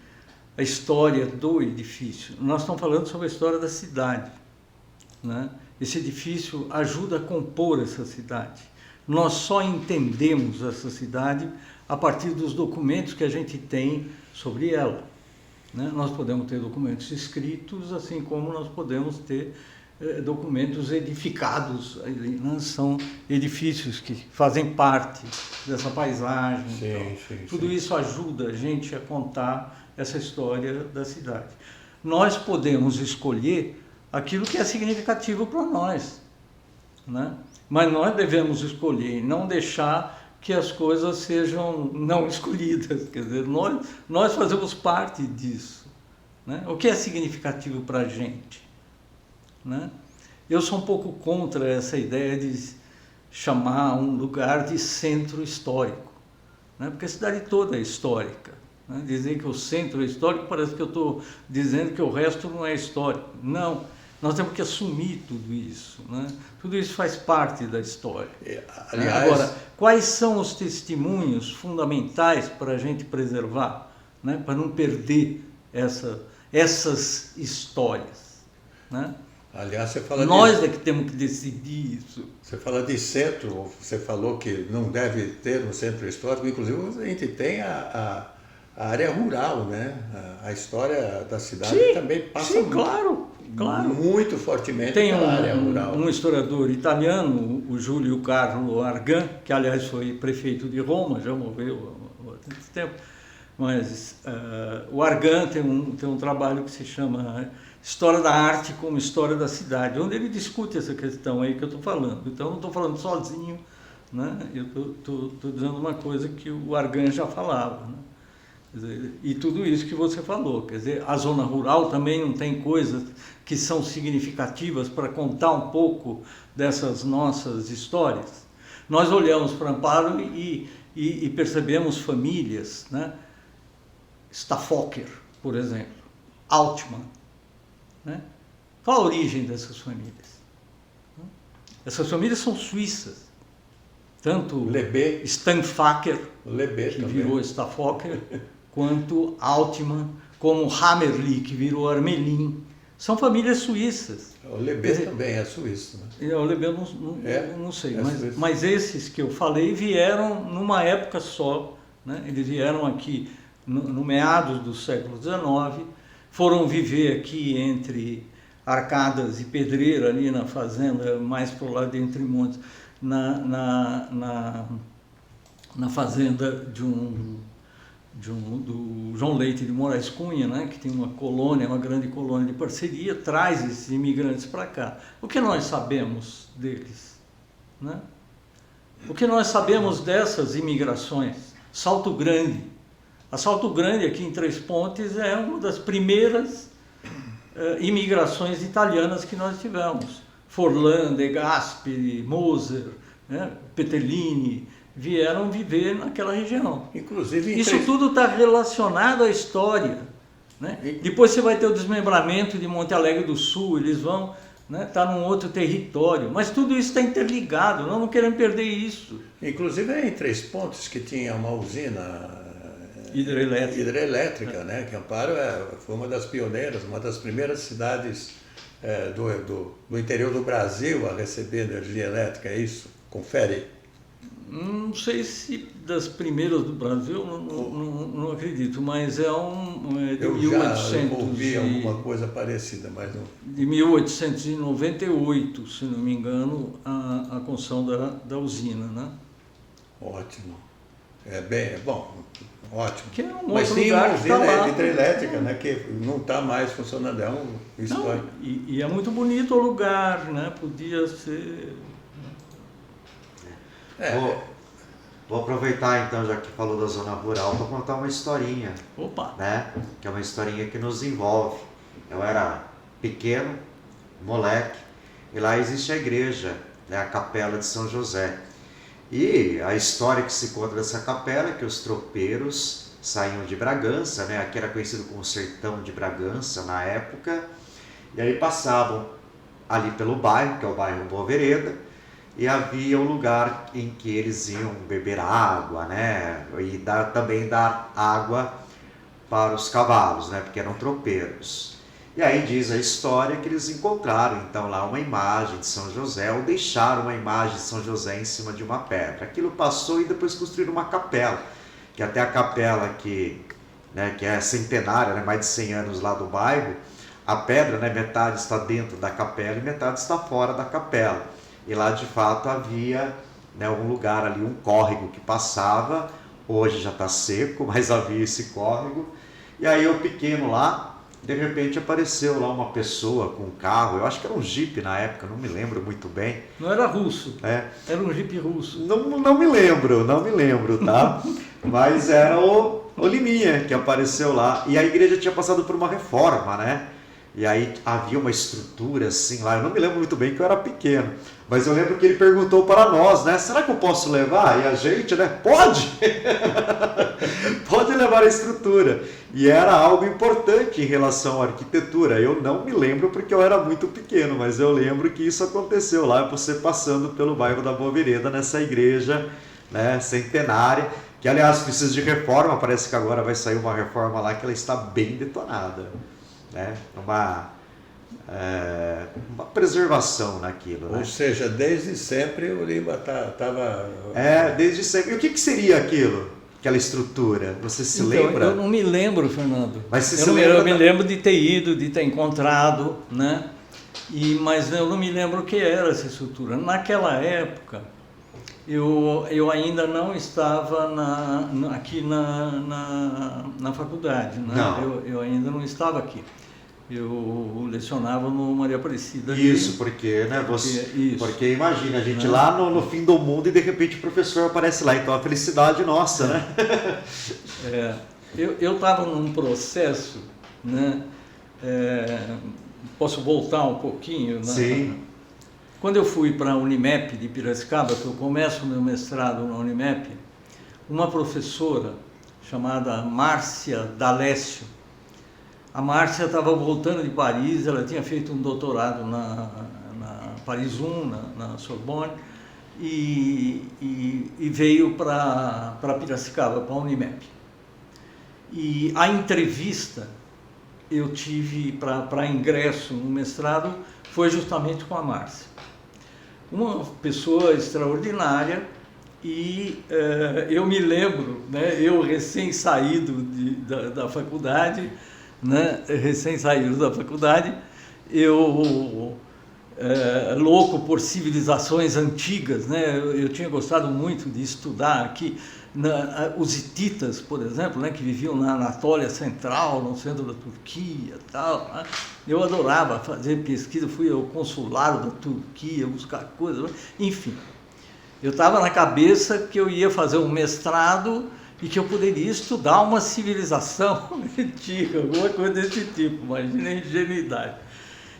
a história do edifício, nós estamos falando sobre a história da cidade, né? Esse edifício ajuda a compor essa cidade. Nós só entendemos essa cidade a partir dos documentos que a gente tem sobre ela, né? Nós podemos ter documentos escritos, assim como nós podemos ter documentos edificados, né? São edifícios que fazem parte dessa paisagem. Tudo isso ajuda a gente a contar essa história da cidade. Nós podemos escolher aquilo que é significativo para nós, né? Mas nós devemos escolher e não deixar que as coisas sejam não escolhidas. Quer dizer, nós fazemos parte disso, né? O que é significativo para a gente, né? Eu sou um pouco contra essa ideia de chamar um lugar de centro histórico, né? Porque a cidade toda é histórica, né? Dizer que o centro é histórico parece que eu estou dizendo que o resto não é histórico. Não. Nós temos que assumir tudo isso, né? Tudo isso faz parte da história. Aliás, agora, quais são os testemunhos fundamentais para a gente preservar, né? Para não perder essas histórias, né? Aliás, você fala Nós é que temos que decidir isso. Você fala de centro, você falou que não deve ter um centro histórico, inclusive a gente tem a área rural, né? A história da cidade também passa muito fortemente pela área rural. Um historiador italiano, o Giulio Carlo Argan, que aliás foi prefeito de Roma, já morreu há muito tempo, mas o Argan tem um trabalho que se chama História da Arte como História da Cidade, onde ele discute essa questão aí que eu estou falando. Então, eu não estou falando sozinho, né? Eu estou dizendo uma coisa que o Argan já falava, né? Quer dizer, e tudo isso que você falou, quer dizer, a zona rural também não tem coisas que são significativas para contar um pouco dessas nossas histórias. Nós olhamos para Amparo e percebemos famílias, né? Staffhocker, por exemplo, Altmann, né? Qual a origem dessas famílias? Essas famílias são suíças. Tanto Stampfacker, que também virou Staffhocker, quanto Altmann, como Hammerli, que virou Armelin. São famílias suíças. O Lebé também é suíço, né? O Lebé não sei, mas esses que eu falei vieram numa época só, né? Eles vieram aqui no meados do século XIX, foram viver aqui entre Arcadas e Pedreira, ali na fazenda, mais para o lado de Entre Montes, na fazenda do João Leite de Moraes Cunha, né, que tem uma grande colônia de parceria, traz esses imigrantes para cá. O que nós sabemos deles, né? O que nós sabemos dessas imigrações? Salto Grande. A Salto Grande, aqui em Três Pontes, é uma das primeiras imigrações italianas que nós tivemos. Forlan, De Gasperi, Moser, né, Petelini, vieram viver naquela região. Inclusive, isso tudo está relacionado à história, né? Depois você vai ter o desmembramento de Monte Alegre do Sul, eles vão, né, tá num outro território, mas tudo isso está interligado, nós não queremos perder isso. Inclusive é em Três Pontes que tinha uma usina hidrelétrica, né? Que Amparo foi uma das pioneiras, uma das primeiras cidades do interior do Brasil a receber energia elétrica, é isso? Confere. Não sei se das primeiras do Brasil, não acredito, mas de eu 1800. Já ouvi alguma coisa parecida, mas não. De 1898, se não me engano, a construção da usina, né? Ótimo. Bom, ótimo. Que é um mas outro tem lugar uma que tá usina lá, hidrelétrica, né, que não está mais funcionando, é um histórico. E é muito bonito o lugar, né? Podia ser... Vou aproveitar então, já que falou da zona rural, para contar uma historinha. Opa! Né? Que é uma historinha que nos envolve. Eu era pequeno, moleque, e lá existe a igreja, né? A Capela de São José. E a história que se conta dessa capela é que os tropeiros saíam de Bragança, né? Aqui era conhecido como Sertão de Bragança na época, e aí passavam ali pelo bairro, que é o bairro Boa Vereda, e havia um lugar em que eles iam beber água, né? E também dar água para os cavalos, né? Porque eram tropeiros. E aí diz a história que eles encontraram então lá uma imagem de São José, ou deixaram uma imagem de São José em cima de uma pedra. Aquilo passou e depois construíram uma capela, que até a capela que é centenária, mais de 100 anos lá do bairro, a pedra, metade está dentro da capela e metade está fora da capela. E lá de fato havia um lugar ali, um córrego que passava, hoje já está seco, mas havia esse córrego. E aí eu pequeno lá, de repente apareceu lá uma pessoa com um carro, eu acho que era um Jeep na época, não me lembro muito bem. Não era russo, era um Jeep russo. Não me lembro, tá? Mas era o Liminha que apareceu lá. E a igreja tinha passado por uma reforma, né? E aí havia uma estrutura assim lá, eu não me lembro muito bem que eu era pequeno, mas eu lembro que ele perguntou para nós, será que eu posso levar? E a gente, pode! Pode levar a estrutura. E era algo importante em relação à arquitetura. Eu não me lembro porque eu era muito pequeno, mas eu lembro que isso aconteceu lá, você passando pelo bairro da Boa Vereda, nessa igreja centenária, que aliás precisa de reforma, parece que agora vai sair uma reforma lá que ela está bem detonada. Uma preservação naquilo. Ou seja, desde sempre o Lima estava... desde sempre. E o que seria aquilo? Aquela estrutura? Você se lembra? Eu não me lembro, Fernando. Mas você eu se lembra? Eu me lembro de ter ido, de ter encontrado, mas eu não me lembro o que era essa estrutura. Naquela época, eu ainda não estava aqui na faculdade, Não. Eu ainda não estava aqui. Eu lecionava no Maria Aparecida. Isso, porque, porque imagina, a gente lá no fim do mundo e de repente o professor aparece lá, então a felicidade nossa, Eu estava num processo, posso voltar um pouquinho? Sim. Quando eu fui para a Unimep de Piracicaba, que eu começo o meu mestrado na Unimep, uma professora chamada Márcia D'Alessio, a Márcia estava voltando de Paris, ela tinha feito um doutorado na Paris 1, na Sorbonne, e veio para Piracicaba, para a Unimep. E a entrevista eu tive para ingresso no mestrado foi justamente com a Márcia. Uma pessoa extraordinária e eu me lembro, eu recém-saído da faculdade, recém-saído da faculdade, eu louco por civilizações antigas, eu tinha gostado muito de estudar aqui os hititas, por exemplo, que viviam na Anatólia Central, no centro da Turquia, tal. Eu adorava fazer pesquisa, fui ao consulado da Turquia buscar coisas, enfim. Eu estava na cabeça que eu ia fazer um mestrado e que eu poderia estudar uma civilização antiga, alguma coisa desse tipo, imagina a ingenuidade.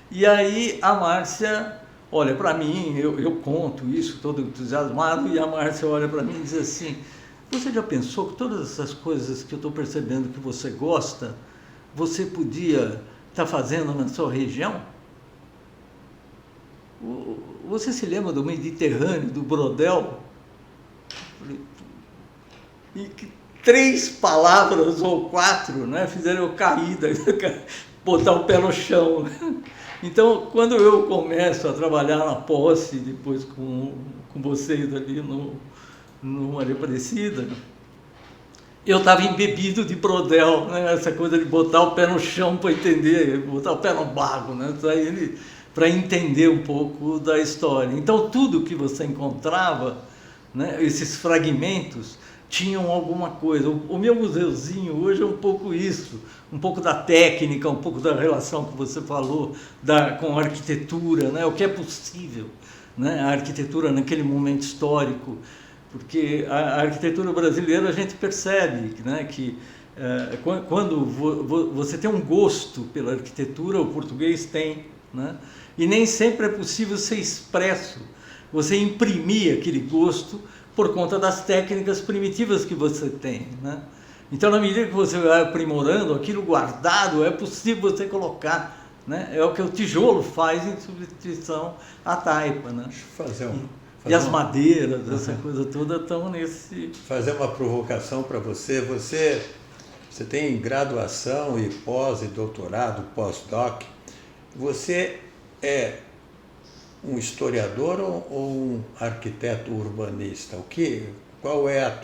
E aí a Márcia olha para mim, eu conto isso todo entusiasmado, e a Márcia olha para mim e diz assim: você já pensou que todas essas coisas que eu estou percebendo que você gosta, você podia estar fazendo na sua região? Você se lembra do Mediterrâneo, do Brodel? E que 3 palavras ou 4, fizeram eu cair, botar o pé no chão. Então, quando eu começo a trabalhar na posse, depois com vocês ali no Maria Aparecida, eu estava embebido de Brodel, essa coisa de botar o pé no chão para entender, botar o pé no barro, para entender um pouco da história. Então, tudo que você encontrava, esses fragmentos, tinham alguma coisa. O meu museuzinho hoje é um pouco isso, um pouco da técnica, um pouco da relação que você falou com a arquitetura, o que é possível, a arquitetura naquele momento histórico, porque a arquitetura brasileira a gente percebe que quando você tem um gosto pela arquitetura, o português tem, e nem sempre é possível ser expresso, você imprimir aquele gosto por conta das técnicas primitivas que você tem, Então, na medida que você vai aprimorando, aquilo guardado é possível você colocar, É o que o tijolo faz em substituição à taipa, Deixa eu e as madeiras, essa coisa toda estão nesse... Fazer uma provocação para você. Você você tem graduação e pós e doutorado, pós-doc. Você é um historiador ou um arquiteto urbanista? Qual é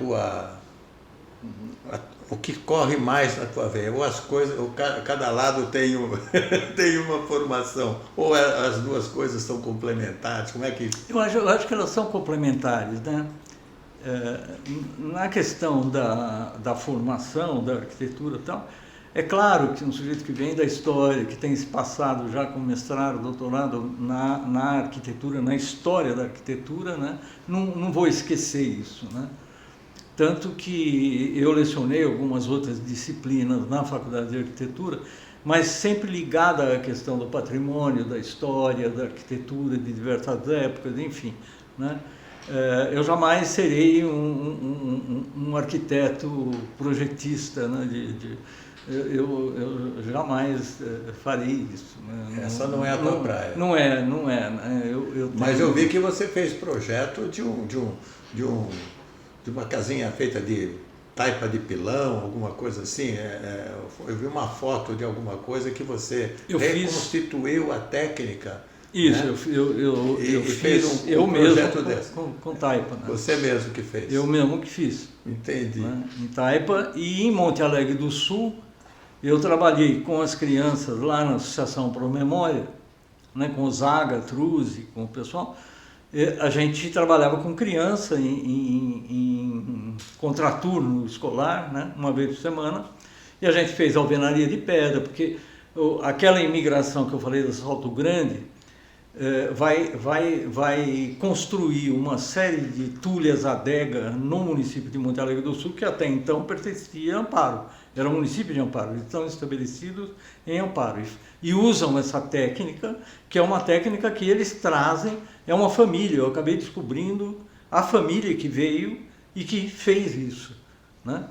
o que corre mais na tua veia? Ou as coisas, ou cada lado tem, tem uma formação, ou as duas coisas são complementares? Como é que... Eu acho que elas são complementares, né? Na questão da formação, da arquitetura e tal, é claro que um sujeito que vem da história, que tem se passado já com mestrado, doutorado na arquitetura, na história da arquitetura, né? Não vou esquecer isso, né? Tanto que eu lecionei algumas outras disciplinas na Faculdade de Arquitetura, mas sempre ligada à questão do patrimônio, da história, da arquitetura de diversas épocas, enfim, né? Eu jamais serei um arquiteto projetista, né? Eu jamais farei isso. Né? Essa não é a tua praia. Não é. Né? Mas eu vi que você fez projeto de uma casinha feita de taipa de pilão, alguma coisa assim. Eu vi uma foto de alguma coisa que você reconstituiu a técnica. Isso, né? eu fiz eu projeto mesmo com taipa. Né? Você mesmo que fez? Eu mesmo que fiz. Entendi. Né? Em Taipa e em Monte Alegre do Sul, eu trabalhei com as crianças lá na Associação Pro Memória, né? Com o Zaga, Truzzi, com o pessoal. A gente trabalhava com criança em contraturno escolar, né? Uma vez por semana, e a gente fez alvenaria de pedra, porque aquela imigração que eu falei do Salto Grande vai construir uma série de tulhas-adega no município de Monte Alegre do Sul, que até então pertencia a Amparo, era um município de Amparo, eles estão estabelecidos em Amparo e usam essa técnica, que é uma técnica que eles trazem, é uma família, eu acabei descobrindo a família que veio e que fez isso, né?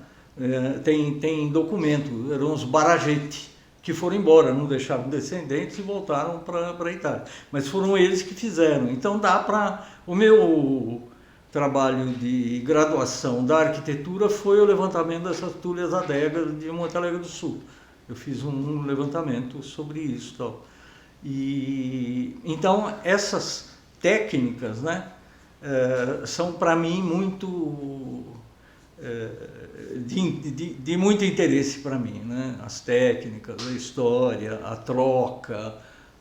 Tem documento, eram os Baragete, que foram embora, não deixaram descendentes e voltaram para a Itália. Mas foram eles que fizeram. Então dá para... O meu trabalho de graduação da arquitetura foi o levantamento dessas tulhas-adegas de Monte Alegre do Sul. Eu fiz um levantamento sobre isso. Tal. Então essas técnicas, né, são para mim muito... de muito interesse para mim, né? As técnicas, a história, a troca,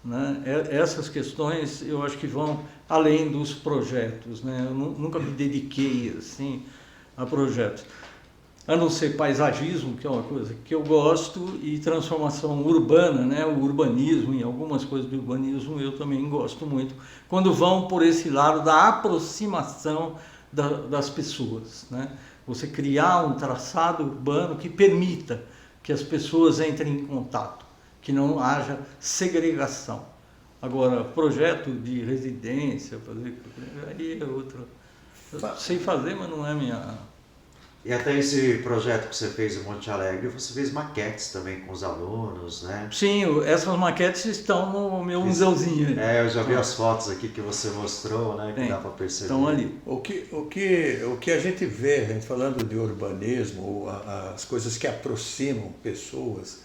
né? Essas questões eu acho que vão além dos projetos, né? Eu nunca me dediquei assim a projetos, a não ser paisagismo, que é uma coisa que eu gosto, e transformação urbana, né? O urbanismo, e algumas coisas do urbanismo eu também gosto muito, quando vão por esse lado da aproximação das pessoas, né? Você criar um traçado urbano que permita que as pessoas entrem em contato, que não haja segregação. Agora, projeto de residência, aí é outro. Eu sei fazer, mas não é minha... E até esse projeto que você fez em Monte Alegre, você fez maquetes também com os alunos, né? Sim, essas maquetes estão no meu museuzinho. Eu já vi as fotos aqui que você mostrou, né? Que dá para perceber. Estão ali. O que a gente vê, a gente falando de urbanismo, as coisas que aproximam pessoas,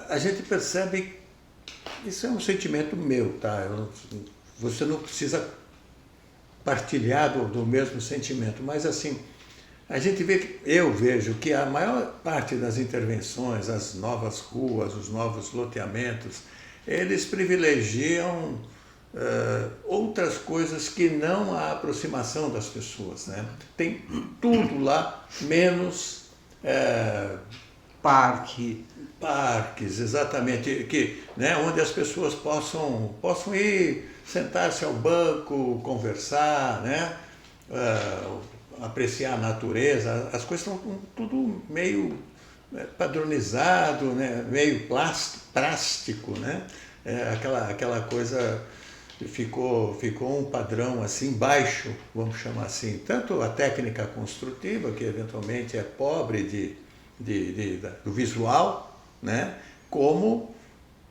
a gente percebe, isso é um sentimento meu, tá? Você não precisa partilhar do mesmo sentimento, mas assim, eu vejo que a maior parte das intervenções, as novas ruas, os novos loteamentos, eles privilegiam outras coisas que não a aproximação das pessoas, né? Tem tudo lá, menos parques, exatamente, né? Onde as pessoas possam ir, sentar-se ao banco, conversar, né? Apreciar a natureza. As coisas estão tudo meio padronizado, né? Meio plástico, né? Aquela coisa ficou um padrão assim baixo, vamos chamar assim, tanto a técnica construtiva, que eventualmente é pobre do visual, né? Como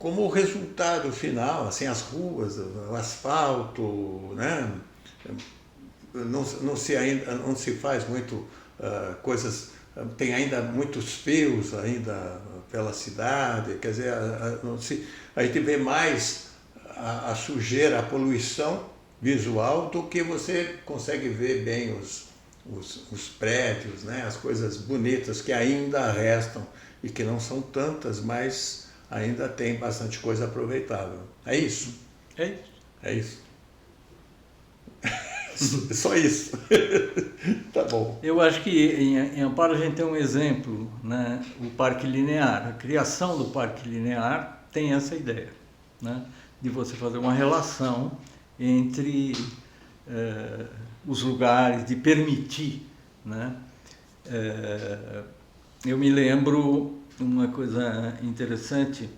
o resultado final, assim, as ruas, o asfalto, né? Não se faz muito coisas tem ainda muitos fios ainda pela cidade, quer dizer, a gente vê mais a sujeira, a poluição visual do que você consegue ver bem os prédios, né? As coisas bonitas que ainda restam e que não são tantas, mas ainda tem bastante coisa aproveitável. É isso? É isso. É isso. Só isso. Tá bom. Eu acho que em Amparo a gente tem um exemplo, né? O Parque Linear. A criação do Parque Linear tem essa ideia, né? De você fazer uma relação entre os lugares, de permitir, né? Eu me lembro uma coisa interessante,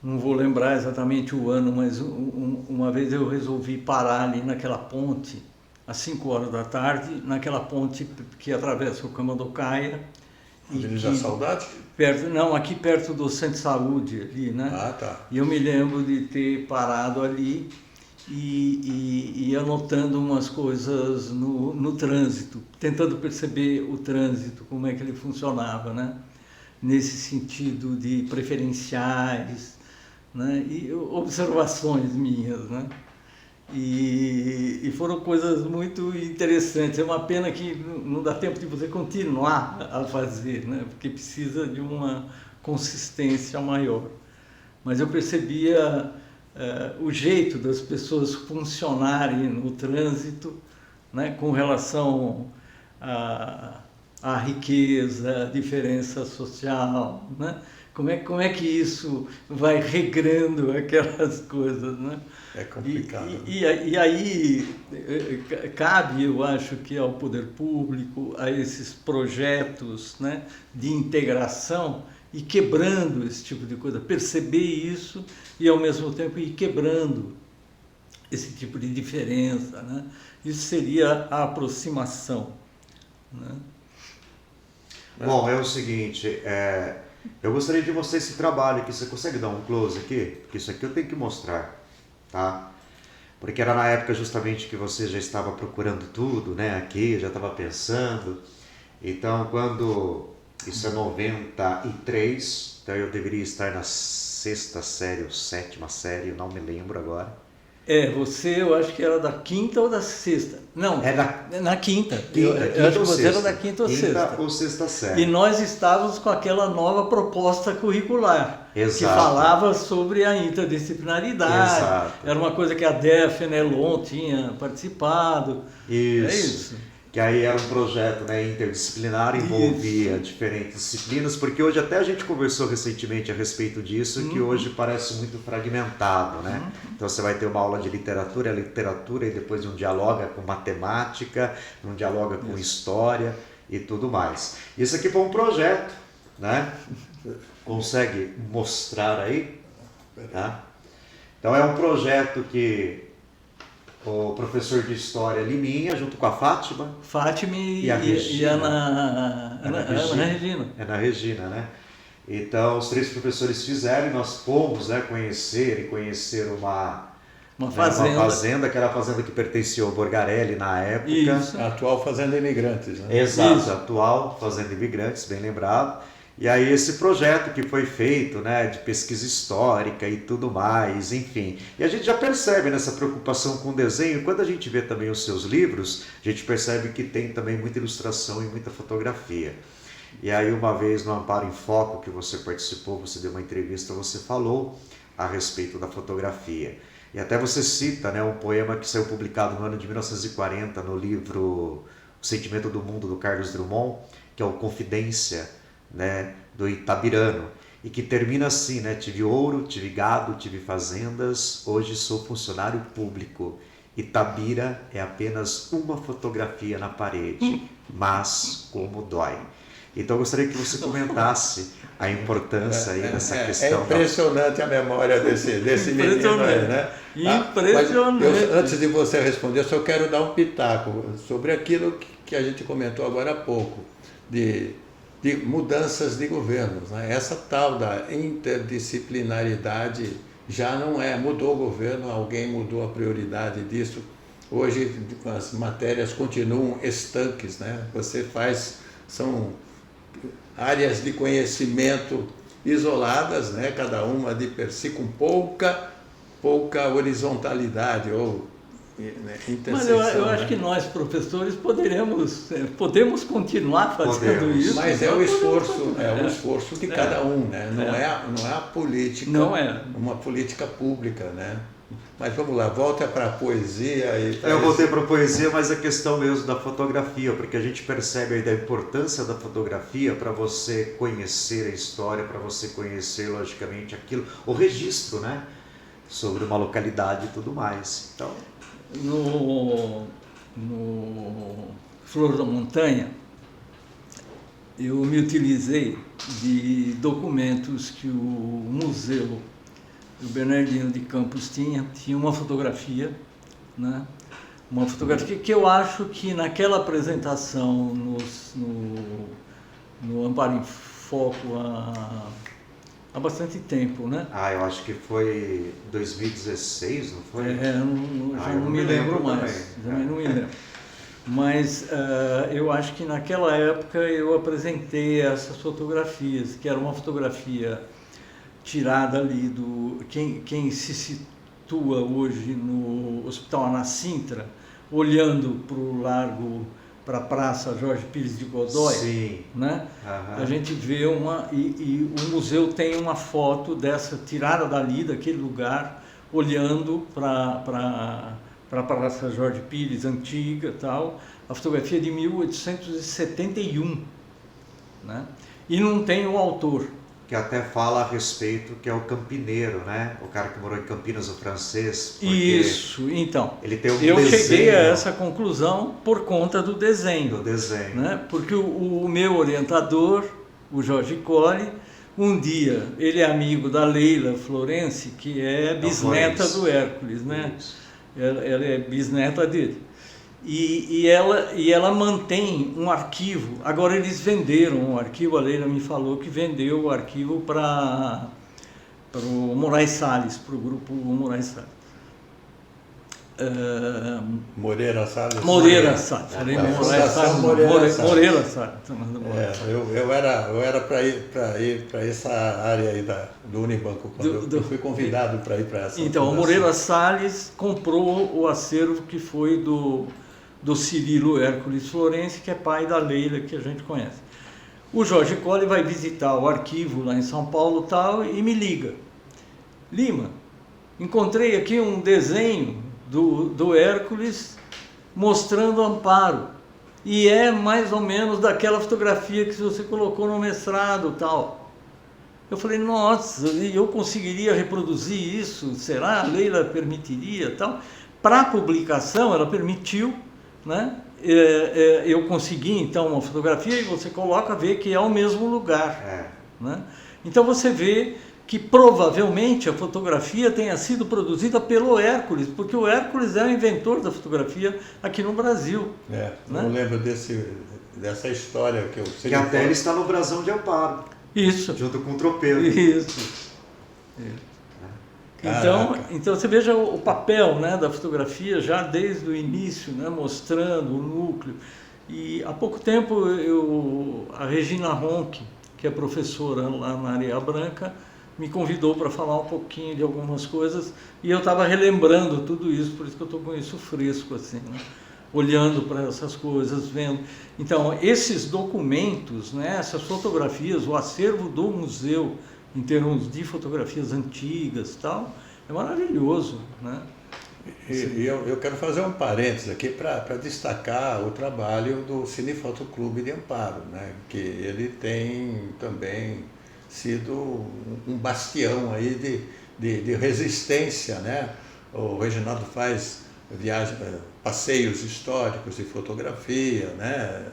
não vou lembrar exatamente o ano, mas uma vez eu resolvi parar ali naquela ponte, às 5 horas da tarde, naquela ponte que atravessa o Camanducaia. Avenida da Saudade? Aqui perto do Centro de Saúde, ali, né? Ah, tá. E eu me lembro de ter parado ali e anotando umas coisas no trânsito, tentando perceber o trânsito, como é que ele funcionava, né? Nesse sentido de preferenciais, né? E observações minhas, né? E foram coisas muito interessantes. É uma pena que não dá tempo de você continuar a fazer, né? Porque precisa de uma consistência maior. Mas eu percebia o jeito das pessoas funcionarem no trânsito, né? Com relação à riqueza, à diferença social, né? Como é que isso vai regrando aquelas coisas, né? É complicado. E aí cabe, eu acho que ao poder público, a esses projetos, né, de integração, e quebrando esse tipo de coisa, perceber isso e ao mesmo tempo ir quebrando esse tipo de diferença, né? Isso seria a aproximação, né? Bom, é o seguinte, eu gostaria de mostrar esse trabalho aqui. Você consegue dar um close aqui? Porque isso aqui eu tenho que mostrar, tá? Porque era na época justamente que você já estava procurando tudo, né? Aqui, já estava pensando. Então, quando... Isso é 93, então eu deveria estar na 6ª série ou 7ª série, eu não me lembro agora. Você, eu acho que era da 5ª ou da 6ª. Não, na 5ª. Eu acho que você era da 5ª ou 6ª. 5ª ou 6ª série. E nós estávamos com aquela nova proposta curricular, Exato. Que falava sobre a interdisciplinaridade. Exato. Era uma coisa que a DEF, Nelon tinha participado. Isso. É isso. Que aí era um projeto, né, interdisciplinar, envolvia diferentes disciplinas, porque hoje até a gente conversou recentemente a respeito disso, que hoje parece muito fragmentado, né? Então você vai ter uma aula de literatura, e depois um dialoga com matemática, um dialoga com história e tudo mais. Isso aqui foi um projeto, né? Consegue mostrar aí? Tá? Então é um projeto que o professor de História Liminha, junto com a Fátima E a Regina. Ana Regina. Ana Regina, né? Então, os 3 professores fizeram e nós fomos, né, conhecer uma fazenda, que era a fazenda que pertencia ao Borgarelli na época. Isso. A atual Fazenda Imigrantes, né? Exato, Isso. a atual Fazenda Imigrantes, bem lembrado. E aí esse projeto que foi feito, né, de pesquisa histórica e tudo mais, enfim. E a gente já percebe nessa preocupação com o desenho, quando a gente vê também os seus livros, a gente percebe que tem também muita ilustração e muita fotografia. E aí uma vez no Amparo em Foco, que você participou, você deu uma entrevista, você falou a respeito da fotografia. E até você cita, né, um poema que saiu publicado no ano de 1940 no livro O Sentimento do Mundo, do Carlos Drummond, que é o Confidência, né, do Itabirano, e que termina assim, né? Tive ouro, tive gado, tive fazendas, hoje sou funcionário público. Itabira é apenas uma fotografia na parede, mas como dói. Então eu gostaria que você comentasse a importância aí dessa questão. É impressionante a memória desse menino aí, né? Impressionante. Mas antes de você responder, eu só quero dar um pitaco sobre aquilo que a gente comentou agora há pouco, de mudanças de governos, né? Essa tal da interdisciplinaridade já não é, mudou o governo, alguém mudou a prioridade disso, hoje as matérias continuam estanques, né? São áreas de conhecimento isoladas, né? Cada uma de per si com pouca horizontalidade ou, né, interseção. Mas eu acho, né? que nós, professores, podemos continuar fazendo isso. Mas é o esforço de cada um, né? Não é a política, não é uma política pública, né? Mas vamos lá, volta para a poesia. Eu voltei para a poesia, mas a questão mesmo da fotografia, porque a gente percebe aí da importância da fotografia para você conhecer a história, para você conhecer, logicamente, aquilo, o registro, né? Sobre uma localidade e tudo mais. Então, no Flor da Montanha, eu me utilizei de documentos que o museu do Bernardino de Campos tinha uma fotografia, né? Uma fotografia que eu acho que naquela apresentação no Amparo em Foco há bastante tempo, né? eu acho que foi 2016, não foi? Já não me lembro mais, também não me lembro. Mas eu acho que naquela época eu apresentei essas fotografias, que era uma fotografia tirada ali quem se situa hoje no Hospital Ana Sintra, olhando para o largo, para a Praça Jorge Pires de Godoy. Sim. Né? Uhum. A gente vê e o museu tem uma foto dessa tirada dali, daquele lugar, olhando para a Praça Jorge Pires antiga e tal. A fotografia é de 1871, né? E não tem o autor. Que até fala a respeito, que é o campineiro, né? O cara que morou em Campinas, o francês. Isso, então. Ele tem eu cheguei a essa conclusão por conta do desenho. Do desenho. Né? Porque o meu orientador, o Jorge Colli, um dia, ele é amigo da Leila Florence, que é bisneta do Hércules, né? Ela é bisneta dele. E ela mantém um arquivo. Agora eles venderam o arquivo, a Leila me falou que vendeu o arquivo para o Moraes Salles, para o grupo Moraes Salles. Moreira Salles. Moreira Salles. Falei Moraes Salles. Moreira Salles. Eu era para ir para essa área aí do Unibanco, quando eu fui convidado para ir para essa. Então, o Moreira Salles comprou o acervo que foi do Cirilo Hércules Florence, que é pai da Leila, que a gente conhece. O Jorge Colli vai visitar o arquivo lá em São Paulo tal, e me liga. Lima, encontrei aqui um desenho do Hércules mostrando Amparo. E é mais ou menos daquela fotografia que você colocou no mestrado tal. Eu falei, nossa, eu conseguiria reproduzir isso? Será? A Leila permitiria tal? Para a publicação, ela permitiu, né? Eu consegui então uma fotografia e você coloca, vê que é o mesmo lugar. Né? Então você vê que provavelmente a fotografia tenha sido produzida pelo Hércules, porque o Hércules é o inventor da fotografia aqui no Brasil. Né? Eu lembro dessa história que eu sei. Que até ele está no Brasão de Amparo. Isso. Junto com o tropeiro. Isso. Então você veja o papel, né, da fotografia já desde o início, né, mostrando o núcleo. E há pouco tempo a Regina Ronck, que é professora lá na Areia Branca, me convidou para falar um pouquinho de algumas coisas e eu estava relembrando tudo isso, por isso que eu estou com isso fresco, assim, né? Olhando para essas coisas, vendo. Então, esses documentos, né, essas fotografias, o acervo do museu, em termos de fotografias antigas e tal, é maravilhoso, né? E eu quero fazer um parênteses aqui para destacar o trabalho do Cinefoto Clube de Amparo, né? Que ele tem também sido um bastião aí de resistência, né? O Reginaldo faz passeios históricos de fotografia, né?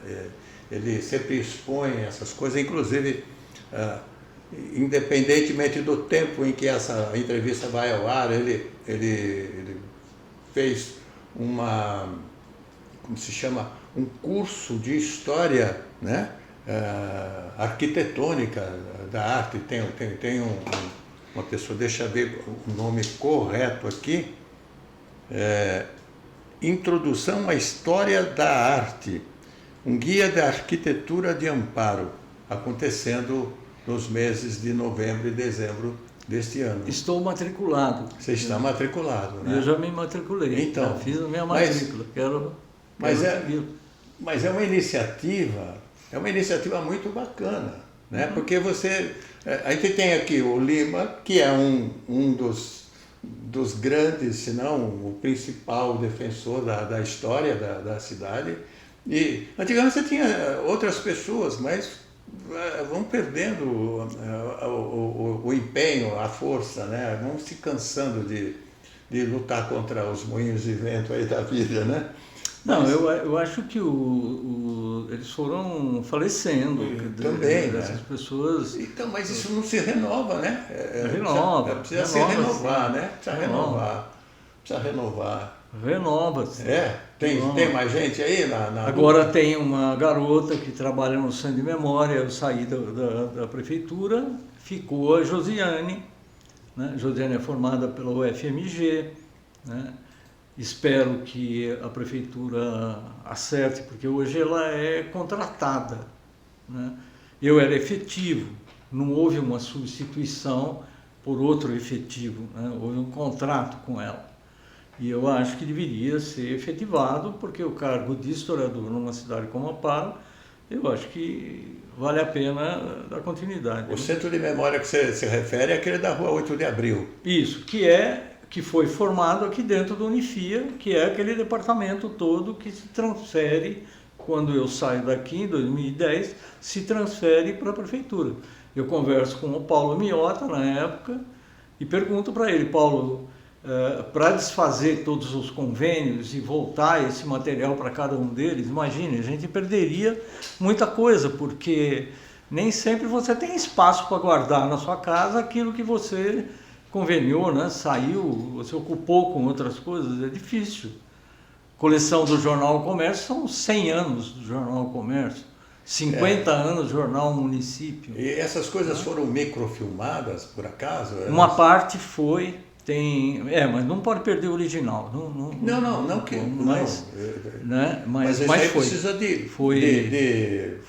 Ele sempre expõe essas coisas, inclusive independentemente do tempo em que essa entrevista vai ao ar, ele fez como se chama, um curso de história, né? Arquitetônica da arte. Tem uma pessoa, deixa eu ver o nome correto aqui, Introdução à História da Arte, um guia da arquitetura de Amparo, acontecendo nos meses de novembro e dezembro deste ano. Estou matriculado. Você está matriculado, né? Eu já me matriculei. Então, já fiz a minha matrícula. Mas é uma iniciativa muito bacana, né? Porque a gente tem aqui o Lima, que é um dos grandes, se não o principal defensor da história da cidade. E antigamente você tinha outras pessoas, mas vão perdendo o empenho, a força, né? Vão se cansando de lutar contra os moinhos de vento aí da vida, né? Não, eu acho que eles foram falecendo. Também, essas né? Pessoas. Então, mas isso não se renova, né? Precisa se renova, renovar, sim. né? Precisa renovar. Renova-se. Tem mais gente aí Agora tem uma garota que trabalha no Centro de Memória. Eu saí da prefeitura, ficou a Josiane, né? Josiane é formada pela UFMG, né? Espero que a prefeitura acerte, porque hoje ela é contratada, né? Eu era efetivo, não houve uma substituição por outro efetivo, né? Houve um contrato com ela. E eu acho que deveria ser efetivado, porque o cargo de historiador numa cidade como Amparo, eu acho que vale a pena dar continuidade. O Centro de Memória que você se refere é aquele da Rua 8 de Abril. Isso, que foi formado aqui dentro do Unifia, que é aquele departamento todo que se transfere, quando eu saio daqui em 2010, se transfere para a prefeitura. Eu converso com o Paulo Miota na época e pergunto para ele: Paulo, para desfazer todos os convênios e voltar esse material para cada um deles, imagine, a gente perderia muita coisa, porque nem sempre você tem espaço para guardar na sua casa aquilo que você conveniou, né? Saiu, você ocupou com outras coisas, é difícil. Coleção do Jornal Comércio são 100 anos do Jornal Comércio, 50 anos do Jornal Município. E essas coisas foram microfilmadas, por acaso? Uma parte foi, mas não pode perder o original. Mas aí foi. Precisa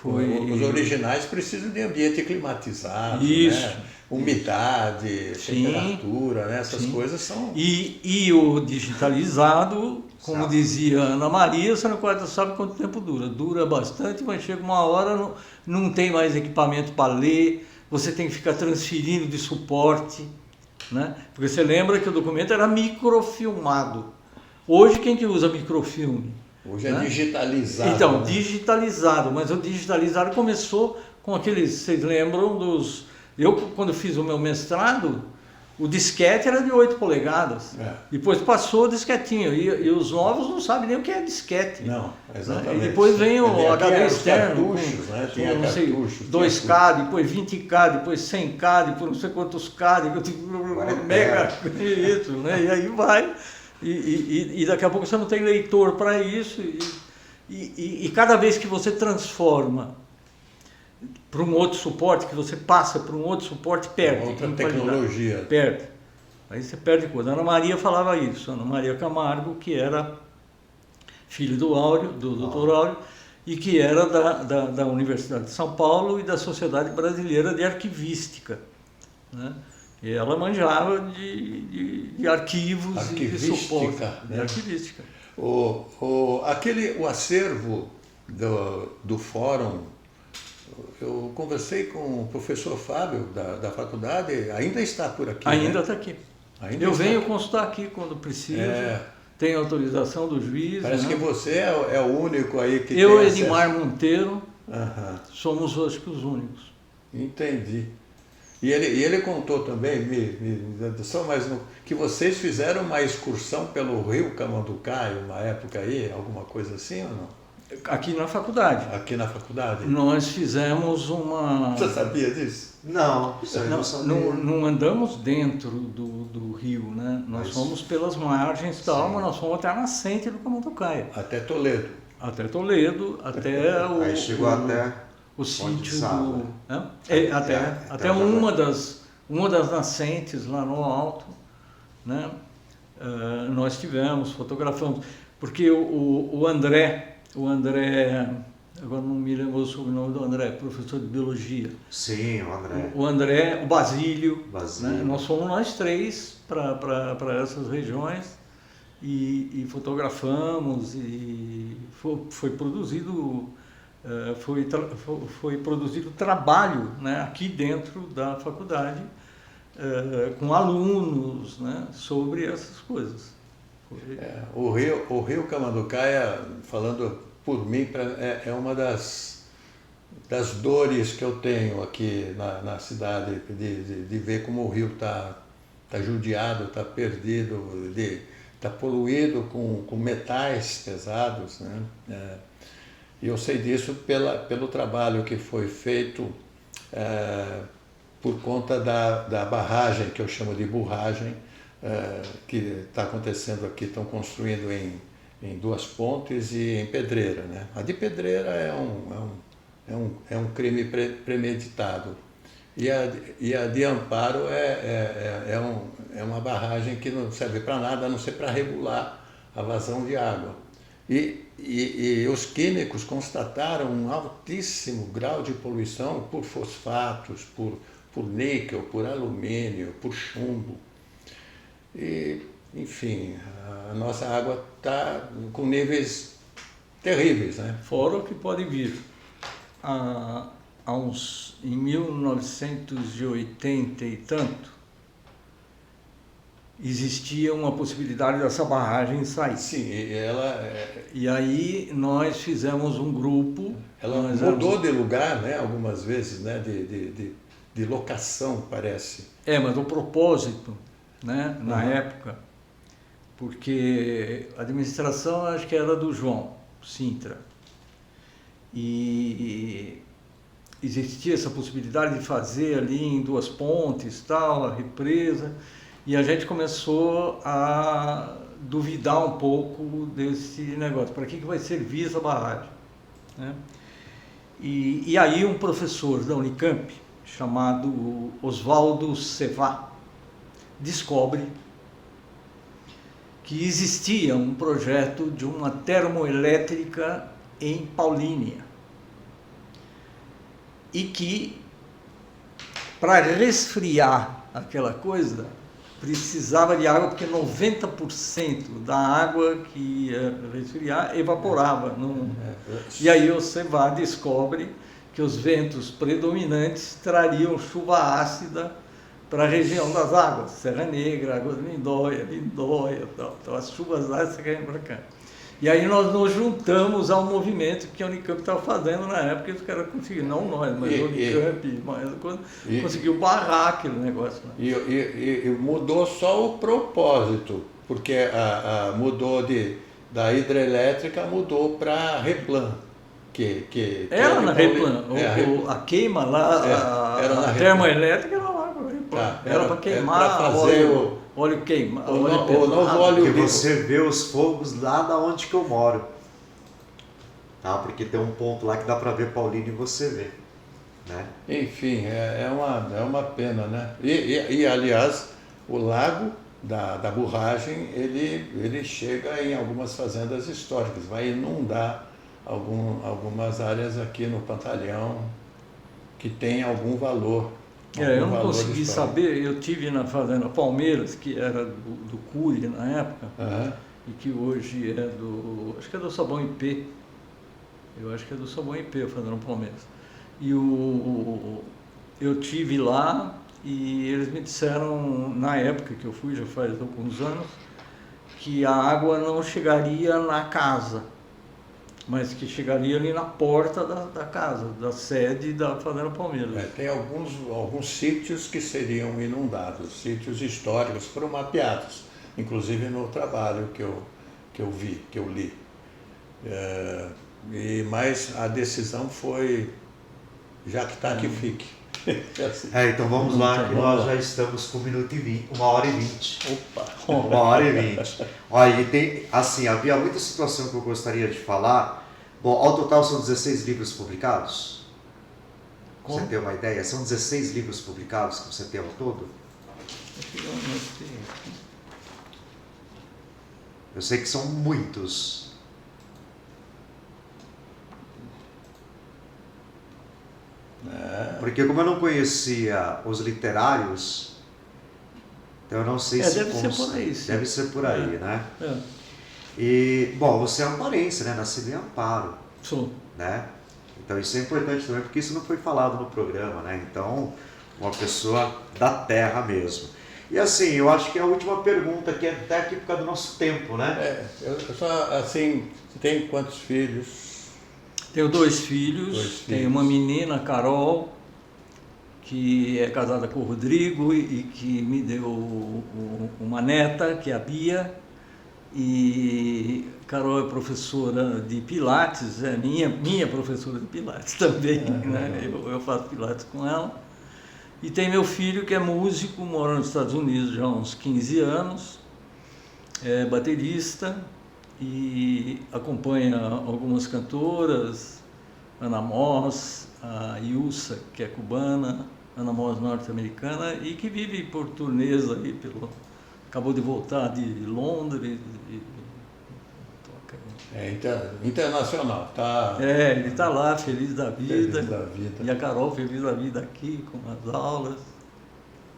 os originais precisam de ambiente climatizado, isso. Né? Umidade, temperatura, né? Essas coisas são... E o digitalizado, como dizia Ana Maria, você não quase sabe quanto tempo dura. Dura bastante, mas chega uma hora, não tem mais equipamento para ler, você tem que ficar transferindo de suporte, né? Porque você lembra que o documento era microfilmado. Hoje quem que usa microfilme? Hoje é digitalizado. Então, né? Digitalizado, mas o digitalizado começou com aqueles, vocês lembram dos... Eu, quando fiz o meu mestrado, o disquete era de 8 polegadas. Depois passou o disquetinho. E os novos não sabem nem o que é disquete. Não, exatamente. E depois vem o HD externo. Cartuchos, né? Tinha não sei, cartuchos. 2K, depois 20K, depois 100K, depois não sei quantos K, mega, isso, né? E aí vai. E daqui a pouco você não tem leitor para isso. E cada vez que você transforma para um outro suporte, que você passa para um outro suporte, perde. Outra tecnologia. Perde. Aí você perde coisa. A Ana Maria falava isso, Ana Maria Camargo, que era filho do Áureo, do Dr. Áureo, e que era da Universidade de São Paulo e da Sociedade Brasileira de Arquivística, né? E ela manjava de arquivos e de suporte. Né? De arquivística. O acervo do fórum, eu conversei com o professor Fábio da faculdade, ainda está por aqui. Ainda né? está aqui. Ainda eu está venho aqui. Consultar aqui quando precisa. Tem autorização do juiz. Parece que você é o único aí que eu tem e Edmar Monteiro somos, acho que, os únicos. Entendi. E ele contou também, que vocês fizeram uma excursão pelo Rio Camanducaia, uma época aí, alguma coisa assim ou não? Aqui na faculdade. Aqui na faculdade? Nós fizemos uma... Você sabia disso? Não, não andamos dentro do rio, né? Nós fomos pelas margens e tal, mas nós fomos até a nascente do Camanducaia. Até Toledo. Até Toledo, até o... Aí chegou até... o sítio do... até uma das nascentes lá no alto, né? Nós fotografamos. Porque o André, agora não me lembro o sobrenome do André, professor de biologia. Sim, o André. O André, o Basílio. Basílio. Né? Nós fomos nós três para essas regiões e fotografamos e foi produzido trabalho, né, aqui dentro da faculdade com alunos, né, sobre essas coisas. O rio Camanducaia, falando por mim, é uma das dores que eu tenho aqui na cidade, de ver como o rio está judiado, está perdido, está poluído com metais pesados, né? E eu sei disso pelo trabalho que foi feito por conta da barragem, que eu chamo de burragem, que está acontecendo aqui, estão construindo em Duas Pontes e em Pedreira, né? A de Pedreira é um crime premeditado. E a de Amparo é uma barragem que não serve para nada, a não ser para regular a vazão de água. E os químicos constataram um altíssimo grau de poluição por fosfatos, por níquel, por alumínio, por chumbo. E, enfim, a nossa água está com níveis terríveis, né? Fora o que pode vir. Em 1980 e tanto, existia uma possibilidade dessa barragem sair. Sim, e aí nós fizemos um grupo. Ela mudou de lugar, né, algumas vezes, né, de locação, parece. Mas o propósito, né, na época, porque a administração acho que era do João Sintra. E existia essa possibilidade de fazer ali em Duas Pontes, tal, a represa, e a gente começou a duvidar um pouco desse negócio. Para que vai servir essa barragem? Né? E aí um professor da Unicamp, chamado Oswaldo Sevá, descobre que existia um projeto de uma termoelétrica em Paulínia e que, para resfriar aquela coisa, precisava de água, porque 90% da água que ia resfriar evaporava. E aí o Sevá descobre que os ventos predominantes trariam chuva ácida para a região das águas, Serra Negra, Águas de Lindóia, tal. Então as chuvas ácidas caem para cá. E aí nós nos juntamos ao movimento que a Unicamp estava fazendo na época, e os caras conseguiram, não nós, mas a Unicamp, conseguiu barrar aquele negócio. Né? E mudou só o propósito, porque mudou da hidrelétrica, mudou para a Replan. Era na Replan, a queima lá, a termoelétrica era lá na Replan. Era para queimar óleo queimado. O novo óleo que você vê os fogos lá da onde que eu moro. Tá? Porque tem um ponto lá que dá para ver Paulínia e você vê. Né? Enfim, é uma pena, né? E aliás, o lago da Burragem, ele chega em algumas fazendas históricas, vai inundar algumas áreas aqui no Pantalhão que tem algum valor. Eu não consegui saber, eu tive na fazenda Palmeiras, que era do Cury na época, e que hoje é acho que é do Sabão IP. Eu acho que é do Sabão IP, a fazenda Palmeiras. E eu tive lá e eles me disseram, na época que eu fui, já faz alguns anos, que a água não chegaria na casa, mas que chegaria ali na porta da casa, da sede da Fazenda Palmeiras. Tem alguns sítios que seriam inundados, sítios históricos, foram mapeados, inclusive no trabalho que eu vi, que eu li. Mas a decisão foi, já que está, que fique. Então vamos lá, que nós já estamos com 1h20. Opa! 1h20. Olha, havia muita situação que eu gostaria de falar. Bom, ao total são 16 livros publicados. Você tem uma ideia? São 16 livros publicados que você tem ao todo? Eu sei que são muitos. Porque como eu não conhecia os literários, então eu não sei se deve ser por aí, sim. Deve ser por aí, né? É. E, bom, você é amparense, né? Nascido em Amparo. Sou. Né? Então isso é importante também, porque isso não foi falado no programa, né? Então, uma pessoa da terra mesmo. E assim, eu acho que é a última pergunta, que é até aqui por causa do nosso tempo, né? Eu só, assim, você tem quantos filhos? Tenho 2 filhos, tenho uma menina, Carol, que é casada com o Rodrigo e que me deu uma neta, que é a Bia. E Carol é professora de Pilates, é minha professora de Pilates também, né? Eu faço Pilates com ela. E tem meu filho que é músico, mora nos Estados Unidos já há uns 15 anos, é baterista e acompanha algumas cantoras, Ana Moss, a Ilsa, que é cubana, Ana Moss norte-americana, e que vive por turnês aí acabou de voltar de Londres. Internacional, tá? Ele está lá, feliz da vida. Feliz da vida. E a Carol feliz da vida aqui, com as aulas.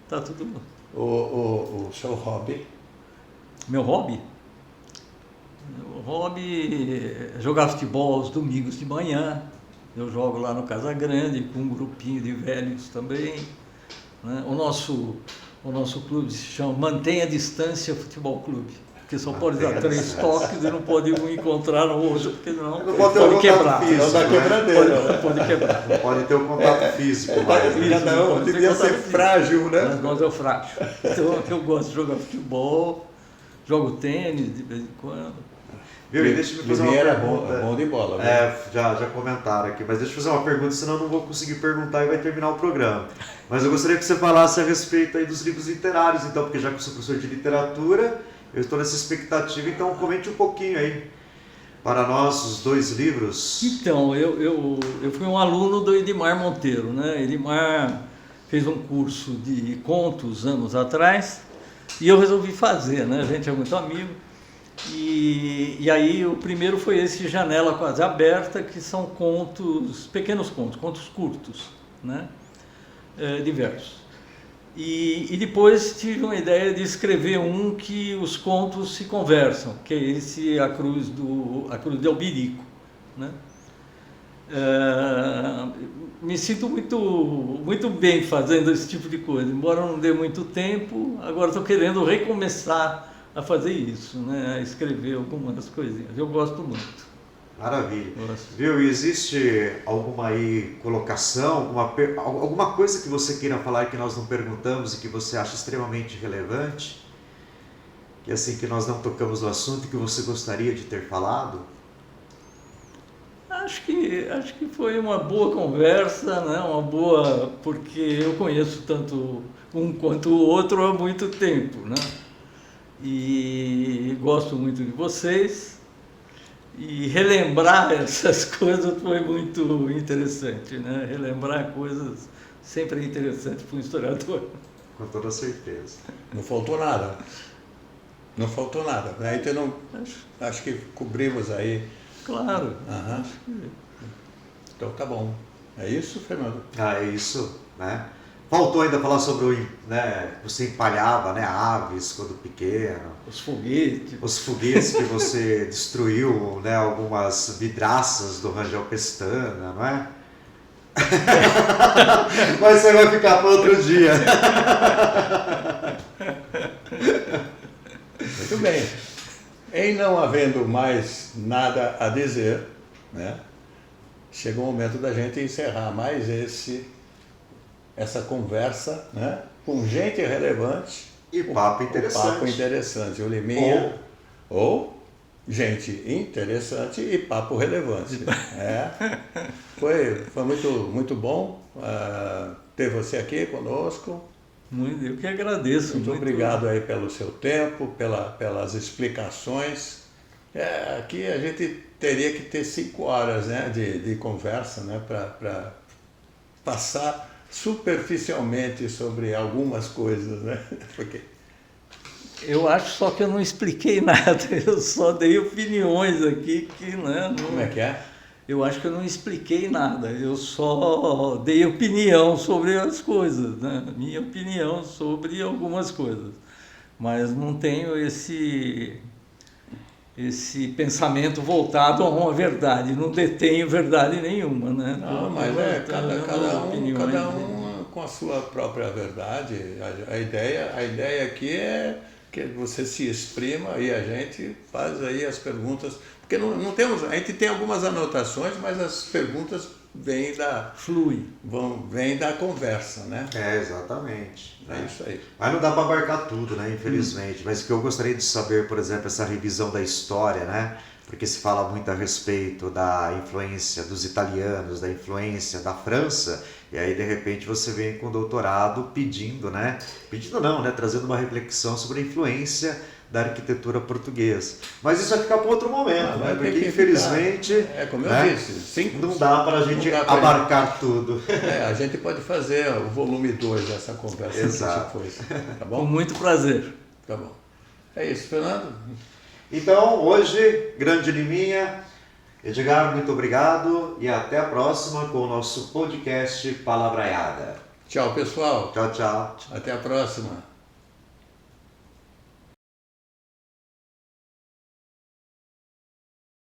Tá tudo bom. O seu hobby? Meu hobby? Meu hobby é jogar futebol aos domingos de manhã. Eu jogo lá no Casa Grande, com um grupinho de velhos também. Né? O nosso clube se chama Mantenha a Distância Futebol Clube, porque só pode dar 3 toques e não pode um encontrar no outro, porque senão não pode quebrar. Físico, não dá quebradeira. Pode quebrar. Não pode ter o contato físico. Mais, né? Cada um devia ser frágil, né? Mas nós é o frágil. Então eu gosto de jogar futebol, jogo tênis de vez em quando. Viu? E deixa eu fazer uma pergunta. Bom de bola. Né? Já comentaram aqui, mas deixa eu fazer uma pergunta, senão eu não vou conseguir perguntar e vai terminar o programa. Mas eu gostaria que você falasse a respeito aí dos livros literários, então, porque já que eu sou professor de literatura, eu estou nessa expectativa, então comente um pouquinho aí para nós os 2 livros. Então, eu fui um aluno do Edmar Monteiro, né? Edmar fez um curso de contos anos atrás e eu resolvi fazer, né? A gente é muito amigo. E aí o primeiro foi esse Janela Quase Aberta, que são contos, pequenos contos curtos, né? Diversos. E depois tive uma ideia de escrever um que os contos se conversam, que é esse A Cruz de Alberico, né? Me sinto muito bem fazendo esse tipo de coisa, embora não dê muito tempo, agora estou querendo recomeçar a fazer isso, né? A escrever algumas coisinhas. Eu gosto muito. Maravilha. Viu? E existe alguma aí colocação, alguma coisa que você queira falar que nós não perguntamos e que você acha extremamente relevante? Que assim, que nós não tocamos no assunto e que você gostaria de ter falado? Acho que foi uma boa conversa, né? Porque eu conheço tanto um quanto o outro há muito tempo, né? E gosto muito de vocês. E relembrar essas coisas foi muito interessante, né? Relembrar coisas sempre é interessante para um historiador. Com toda certeza. Não faltou nada. Não faltou nada. Então, acho que cobrimos aí. Claro. Acho que... Então tá bom. É isso, Fernando? É isso, né? Faltou ainda falar sobre você empalhava, né, aves quando pequeno. Os foguetes. Os foguetes que você destruiu, né, algumas vidraças do Rangel Pestana, não é? Mas você vai ficar para outro dia. Muito bem. Em não havendo mais nada a dizer, né, chegou o momento da gente encerrar mais essa conversa, né, com gente relevante. E papo interessante. O papo interessante. O Liminha. Ou gente interessante e papo relevante. Foi muito bom ter você aqui conosco. Eu que agradeço. Muito obrigado aí pelo seu tempo, pelas explicações. Aqui a gente teria que ter 5 horas, né, de conversa, né, para passar superficialmente sobre algumas coisas, né? Porque Eu acho só que eu não expliquei nada, eu só dei opiniões aqui que, né, Como é que é? eu acho que eu não expliquei nada, eu só dei opinião sobre as coisas, né? Minha opinião sobre algumas coisas, mas não tenho esse pensamento voltado a uma verdade, não detenho verdade nenhuma, né? Não, mas cada um com a sua própria verdade. A ideia aqui é que você se exprima e a gente faz aí as perguntas, porque não temos, a gente tem algumas anotações, mas as perguntas vêm da conversa, né? Exatamente. É isso aí. Mas não dá para abarcar tudo, né? Infelizmente. Mas o que eu gostaria de saber, por exemplo, essa revisão da história, né? Porque se fala muito a respeito da influência dos italianos, da influência da França, e aí de repente você vem com o doutorado pedindo, né? Pedindo não, né? Trazendo uma reflexão sobre a influência da arquitetura portuguesa. Mas isso vai ficar para outro momento, né? Porque infelizmente, como eu né? disse, não dá para a gente abarcar tudo. A gente pode fazer o volume 2 dessa conversa. Exato. Que tá bom? Com muito prazer. Tá bom. É isso, Fernando. Então, hoje, grande Liminha, Edgar, muito obrigado e até a próxima com o nosso podcast Palavraiada. Tchau, pessoal. Tchau, tchau. Até a próxima.